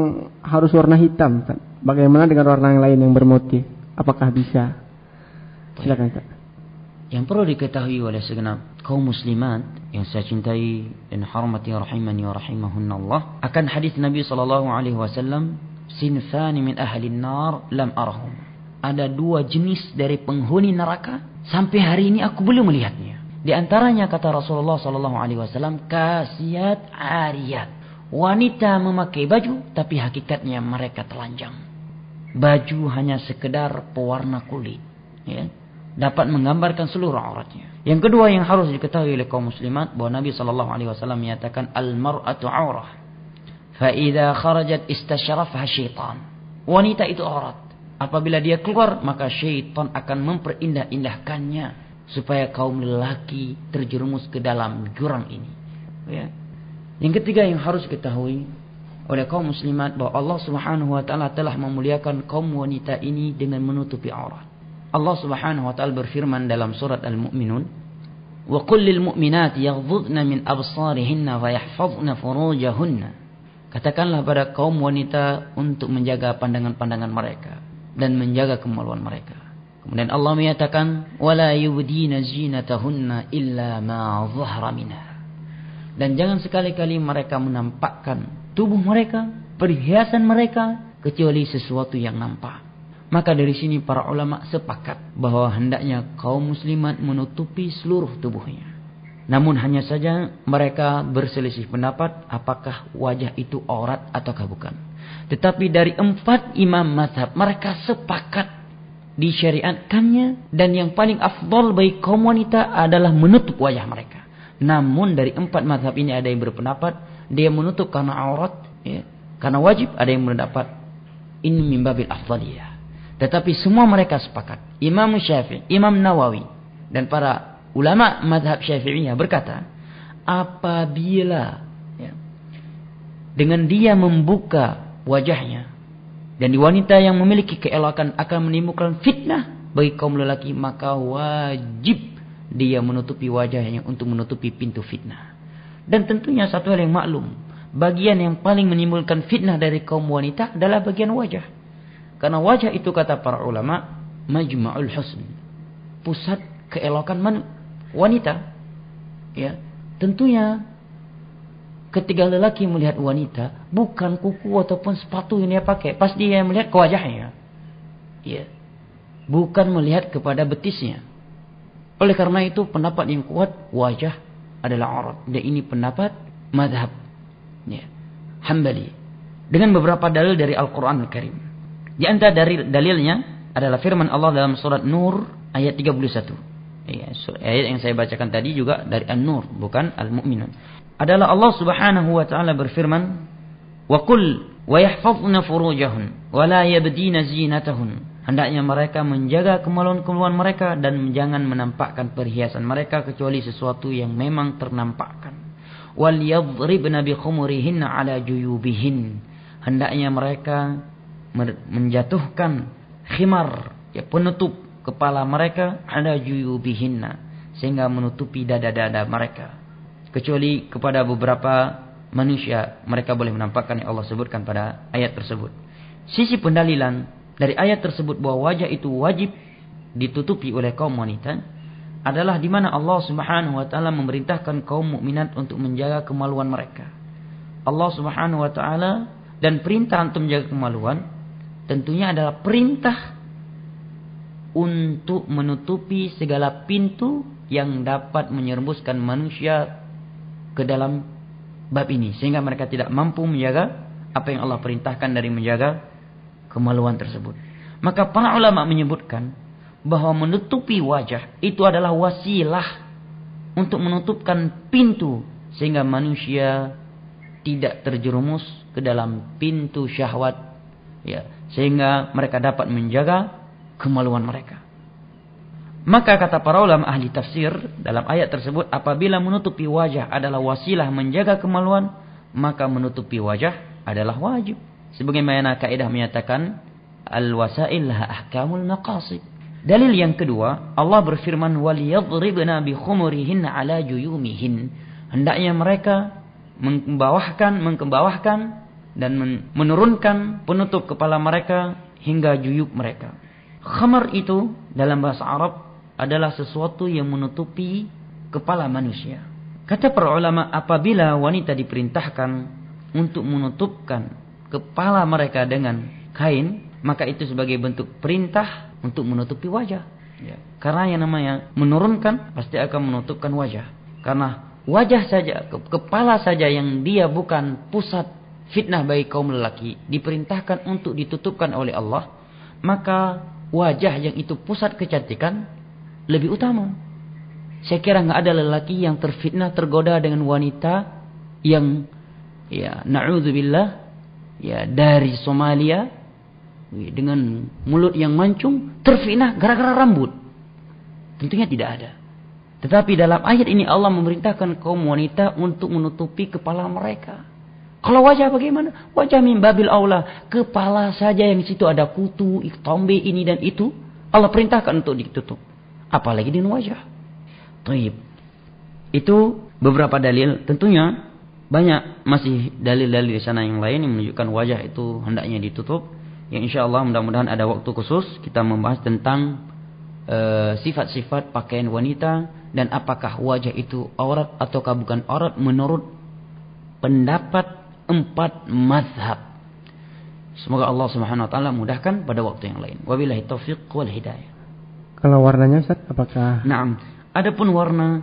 harus warna hitam Ustaz? Bagaimana dengan warna yang lain yang bermotif? Apakah bisa? Silakan Ustaz. Yang perlu diketahui oleh segenap kaum muslimat yang saya cintai dan hormati rahimani wa rahimahunallah, akan hadis Nabi sallallahu alaihi wasallam, sinfani min ahli nar lam arahum. Ada 2 jenis dari penghuni neraka sampai hari ini aku belum melihatnya. Di antaranya kata Rasulullah sallallahu alaihi wasallam, kasiyat ariyat. Wanita memakai baju tapi hakikatnya mereka telanjang. Baju hanya sekedar pewarna kulit, ya, dapat menggambarkan seluruh auratnya. Yang kedua yang harus diketahui oleh kaum muslimat, bahwa Nabi sallallahu alaihi wasallam menyatakan al-mar'atu aurah. Fa'idha kharajat istasyarafha syaitan. Wanita itu aurat. Apabila dia keluar, maka syaitan akan memperindah-indahkannya supaya kaum lelaki terjerumus ke dalam jurang ini. Ya. Yang ketiga yang harus diketahui oleh kaum muslimat, bahwa Allah Subhanahu wa taala telah memuliakan kaum wanita ini dengan menutupi aurat. Allah Subhanahu wa taala berfirman dalam surat Al-Mu'minun, "Wa qul lil mu'minati yaghdhudna min absarihinna wa yahfazna furujahunna." Katakanlah pada kaum wanita untuk menjaga pandangan-pandangan mereka dan menjaga kemaluan mereka. Kemudian Allah menyatakan, "Wala yubdina zinatahunna illa ma dhahara minha." Dan jangan sekali-kali mereka menampakkan tubuh mereka, perhiasan mereka, kecuali sesuatu yang nampak. Maka dari sini para ulama sepakat bahwa hendaknya kaum muslimat menutupi seluruh tubuhnya. Namun hanya saja mereka berselisih pendapat apakah wajah itu aurat ataukah bukan. Tetapi dari 4 imam mazhab mereka sepakat disyariatkannya, dan yang paling afdal bagi kaum wanita adalah menutup wajah mereka. Namun dari 4 mazhab ini ada yang berpendapat dia menutup karena aurat, ya, karena wajib. Ada yang berpendapat ini min babil afdaliyah. Tetapi semua mereka sepakat. Imam Syafi'i, Imam Nawawi, dan para ulama mazhab Syafi'iyah berkata, apabila dengan dia membuka wajahnya dan di wanita yang memiliki keelokan akan menimbulkan fitnah bagi kaum lelaki, maka wajib dia menutupi wajahnya untuk menutupi pintu fitnah. Dan tentunya satu hal yang maklum, bagian yang paling menimbulkan fitnah dari kaum wanita adalah bagian wajah. Karena wajah itu kata para ulama, majma'ul husn, pusat keelokan wanita. Ya, tentunya ketika lelaki melihat wanita, bukan kuku ataupun sepatu yang dia pakai, pasti dia melihat ke wajahnya. Ya. Bukan melihat kepada betisnya. Oleh karena itu pendapat yang kuat, wajah adalah aurat. Dan ini pendapat mazhab ya, Hambali. Dengan beberapa dalil dari Al-Quran Al-Karim. Di antara dalilnya adalah firman Allah dalam surat Nur ayat 31. Ya, ayat yang saya bacakan tadi juga dari An-Nur, bukan Al-Mu'minun. Adalah Allah Subhanahu wa taala berfirman, "Wa qul wa yahfazna furujahun wa la yabdina zinatahun." Hendaknya mereka menjaga kemaluan-kemaluan mereka dan jangan menampakkan perhiasan mereka kecuali sesuatu yang memang ternampakkan. Wal yadribna bi khumurihinna ala juyubihin. Hendaknya mereka menjatuhkan khimar, ya, penutup kepala mereka ala juyubihinna, sehingga menutupi dada-dada mereka. Kecuali kepada beberapa manusia mereka boleh menampakkan yang Allah sebutkan pada ayat tersebut. Sisi pendalilan dari ayat tersebut bahwa wajah itu wajib ditutupi oleh kaum wanita adalah di mana Allah Subhanahu wa taala memerintahkan kaum mukminat untuk menjaga kemaluan mereka. Allah Subhanahu wa taala dan perintah untuk menjaga kemaluan tentunya adalah perintah untuk menutupi segala pintu yang dapat menyerembuskan manusia ke dalam bab ini sehingga mereka tidak mampu menjaga apa yang Allah perintahkan dari menjaga kemaluan tersebut. Maka para ulama menyebutkan bahwa menutupi wajah itu adalah wasilah untuk menutupkan pintu sehingga manusia tidak terjerumus ke dalam pintu syahwat, ya, sehingga mereka dapat menjaga kemaluan mereka. Maka kata para ulama ahli tafsir dalam ayat tersebut, apabila menutupi wajah adalah wasilah menjaga kemaluan, maka menutupi wajah adalah wajib. Sebagaimana kaidah menyatakan al-wasail laha ahkamul maqasid. Dalil yang kedua, Allah berfirman wal yadribna bi khumurihin ala juyumihin. Hendaknya mereka mengkebawahkan dan menurunkan penutup kepala mereka hingga juyub mereka. Khamar itu dalam bahasa Arab adalah sesuatu yang menutupi kepala manusia. Kata para ulama, apabila wanita diperintahkan untuk menutupkan kepala mereka dengan kain, maka itu sebagai bentuk perintah untuk menutupi wajah. Ya. Karena yang namanya menurunkan pasti akan menutupkan wajah. Karena wajah saja, kepala saja yang dia bukan pusat fitnah bagi kaum lelaki, diperintahkan untuk ditutupkan oleh Allah, maka wajah yang itu pusat kecantikan lebih utama. Saya kira nggak ada lelaki yang terfitnah, tergoda dengan wanita yang, ya, na'udzubillah, ya, dari Somalia dengan mulut yang mancung, terfitnah gara-gara rambut. Tentunya tidak ada. Tetapi dalam ayat ini Allah memerintahkan kaum wanita untuk menutupi kepala mereka. Kalau wajah bagaimana? Wajah min babil aula, kepala saja yang di situ ada kutu, tombe ini dan itu, Allah perintahkan untuk ditutup. Apalagi dengan wajah. Taib. Itu beberapa dalil. Tentunya banyak masih dalil-dalil di sana yang lain yang menunjukkan wajah itu hendaknya ditutup. Yang insya Allah mudah-mudahan ada waktu khusus kita membahas tentang sifat-sifat pakaian wanita dan apakah wajah itu aurat ataukah bukan aurat menurut pendapat 4 mazhab. Semoga Allah Subhanahu wa taala mudahkan pada waktu yang lain. Wabillahi taufiq wal hidayah. Kalau warnanya Ustaz, apakah? Naam. Adapun warna,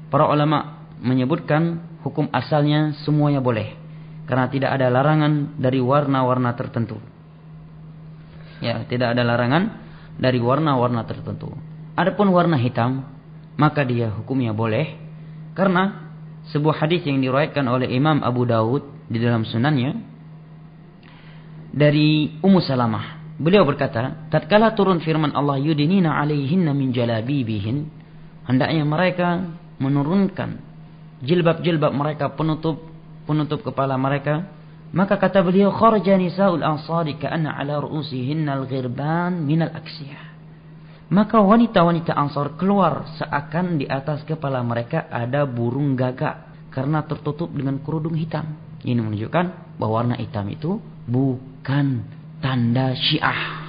para ulama menyebutkan hukum asalnya semuanya boleh. Karena tidak ada larangan dari warna-warna tertentu. Ya, tidak ada larangan dari warna-warna tertentu. Adapun warna hitam, maka dia hukumnya boleh. Karena sebuah hadis yang diriwayatkan oleh Imam Abu Dawud di dalam sunannya dari Ummu Salamah. Beliau berkata, tatkala turun firman Allah yudinina alaihinna min jalabibihin, hendaknya mereka menurunkan jilbab-jilbab mereka, penutup kepala mereka. Maka kata beliau, kharaja nisaul ansari ka'anna ala ru'usihinna al-ghirban minal aksiyah. Maka wanita-wanita Ansar keluar seakan di atas kepala mereka ada burung gagak. karena tertutup dengan kerudung hitam. Ini menunjukkan bahwa warna hitam itu bukan tanda Syiah.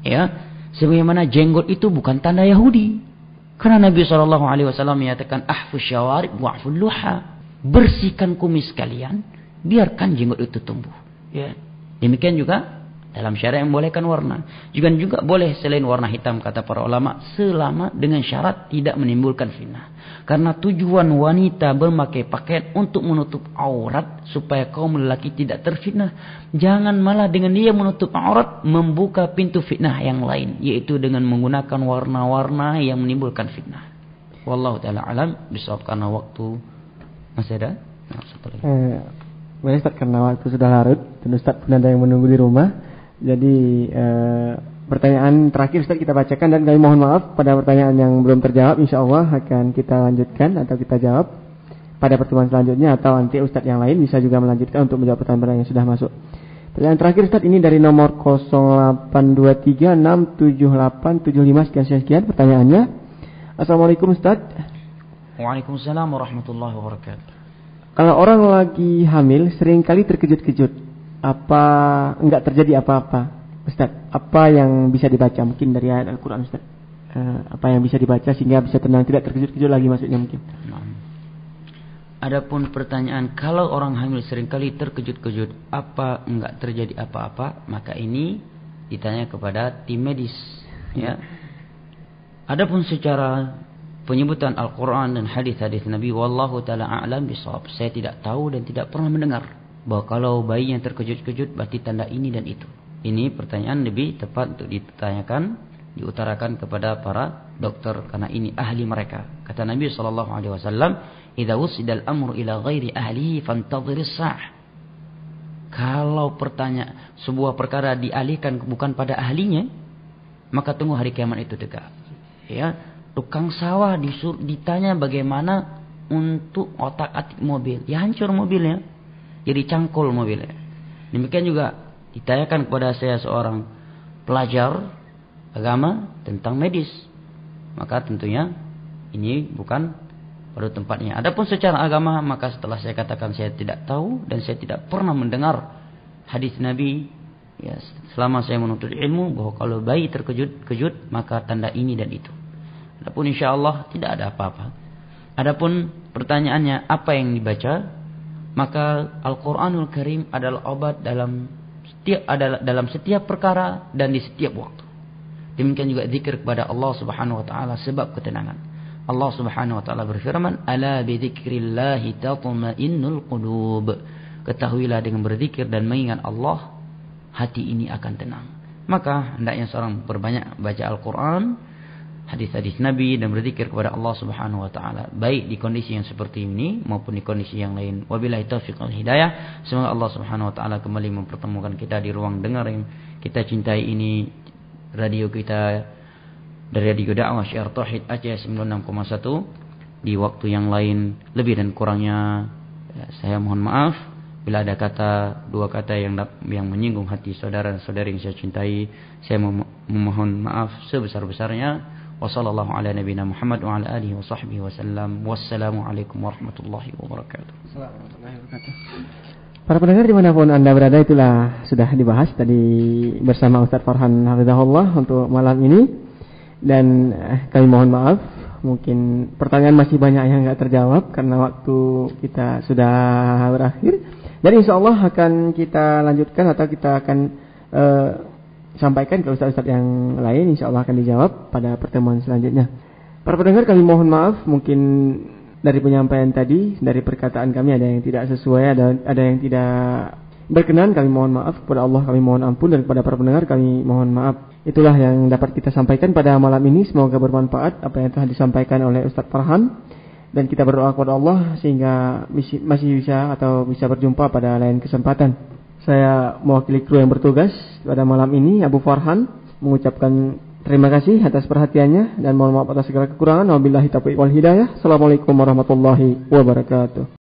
Ya, sebagaimana jenggot itu bukan tanda Yahudi. Karena Nabi SAW menyatakan ahfus syawarib wa'ful luha. Bersihkan kumis kalian, biarkan jenggot itu tumbuh. Ya. Demikian juga dalam syariat membolehkan warna. Juga boleh selain warna hitam kata para ulama, selama dengan syarat tidak menimbulkan fitnah. Karena tujuan wanita memakai pakaian untuk menutup aurat supaya kaum lelaki tidak terfitnah. Jangan malah dengan dia menutup aurat membuka pintu fitnah yang lain, yaitu dengan menggunakan warna-warna yang menimbulkan fitnah. Wallahu taala alam bisawab. Karena waktu masih ada. Satu lagi. Boleh Ustaz, karena waktu sudah larut dan Ustaz pun ada yang menunggu di rumah. Jadi pertanyaan terakhir Ustaz kita bacakan, dan kami mohon maaf pada pertanyaan yang belum terjawab. InsyaAllah akan kita lanjutkan atau kita jawab pada pertemuan selanjutnya, atau nanti Ustaz yang lain bisa juga melanjutkan untuk menjawab pertanyaan yang sudah masuk. Pertanyaan terakhir Ustaz ini dari nomor 082367875875 sekian. Pertanyaannya, Assalamualaikum Ustaz. Waalaikumsalam warahmatullahi wabarakatuh. Kalau orang lagi hamil seringkali terkejut-kejut, apa enggak terjadi apa-apa Ustaz? Apa yang bisa dibaca mungkin dari ayat Al-Quran Ustaz? Apa yang bisa dibaca sehingga bisa tenang, tidak terkejut-kejut lagi maksudnya mungkin. Adapun pertanyaan kalau orang hamil seringkali terkejut-kejut, apa enggak terjadi apa-apa, maka ini ditanya kepada tim medis, ya. Adapun secara penyebutan Al-Quran dan hadis-hadis Nabi, wallahu ta'ala a'lam bishawab, saya tidak tahu dan tidak pernah mendengar bahwa kalau bayi yang terkejut-kejut berarti tanda ini dan itu. Ini pertanyaan lebih tepat untuk ditanyakan, diutarakan kepada para dokter, karena ini ahli mereka. Kata Nabi SAW, idza wusidal amru ila ghairi ahlihi fantadhiris sa'ah. Kalau sebuah perkara dialihkan bukan pada ahlinya, maka tunggu hari kiamat itu dekat. Ya, tukang sawah ditanya bagaimana untuk otak-atik mobil, ya hancur mobilnya, jadi cangkul mobilnya. Demikian juga ditanyakan kepada saya seorang pelajar agama tentang medis, maka tentunya ini bukan pada tempatnya. Adapun secara agama, maka setelah saya katakan saya tidak tahu dan saya tidak pernah mendengar hadis Nabi, ya, selama saya menuntut ilmu, bahwa kalau bayi terkejut-kejut maka tanda ini dan itu. Adapun insyaallah tidak ada apa-apa. Adapun pertanyaannya apa yang dibaca, maka Al-Quranul Karim adalah obat dalam setiap perkara dan di setiap waktu. Demikian juga zikir kepada Allah Subhanahu wa taala sebab ketenangan. Allah Subhanahu wa taala berfirman, "Ala bi dzikrillahi tatma'innul qulub." Ketahuilah dengan berzikir dan mengingat Allah, hati ini akan tenang. Maka hendaknya seorang berbanyak baca Al-Quran, hadis-hadis Nabi, dan berzikir kepada Allah Subhanahu wa taala, baik di kondisi yang seperti ini maupun di kondisi yang lain. Wabillahi taufiq wal hidayah. Semoga Allah Subhanahu wa taala kembali mempertemukan kita di ruang dengar yang kita cintai ini, radio kita dari Radio Dakwah Syiar Tauhid Aceh 96,1. Di waktu yang lain lebih dan kurangnya saya mohon maaf bila ada dua kata yang menyinggung hati saudara dan saudari yang saya cintai. Saya memohon maaf sebesar-besarnya. Wassallallahu ala nabiyina Muhammad wa ala alihi wa sahbihi wasallam. Wassalamualaikum warahmatullahi wabarakatuh. Para pendengar dimanapun Anda berada, itulah sudah dibahas tadi bersama Ustaz Farhan Hafizahullah untuk malam ini. Dan kami mohon maaf, mungkin pertanyaan masih banyak yang tidak terjawab karena waktu kita sudah berakhir. Dan insyaallah akan kita lanjutkan atau kita akan sampaikan ke ustaz-ustaz yang lain, insyaallah akan dijawab pada pertemuan selanjutnya. Para pendengar, kami mohon maaf mungkin dari penyampaian tadi, dari perkataan kami ada yang tidak sesuai, ada yang tidak berkenan, kami mohon maaf kepada Allah, kami mohon ampun, dan kepada para pendengar kami mohon maaf. Itulah yang dapat kita sampaikan pada malam ini. Semoga bermanfaat apa yang telah disampaikan oleh Ustaz Farhan, dan kita berdoa kepada Allah sehingga masih bisa atau bisa berjumpa pada lain kesempatan. Saya mewakili kru yang bertugas pada malam ini, Abu Farhan, mengucapkan terima kasih atas perhatiannya dan mohon maaf atas segala kekurangan. Wabillahi taufiq wal hidayah. Assalamualaikum warahmatullahi wabarakatuh.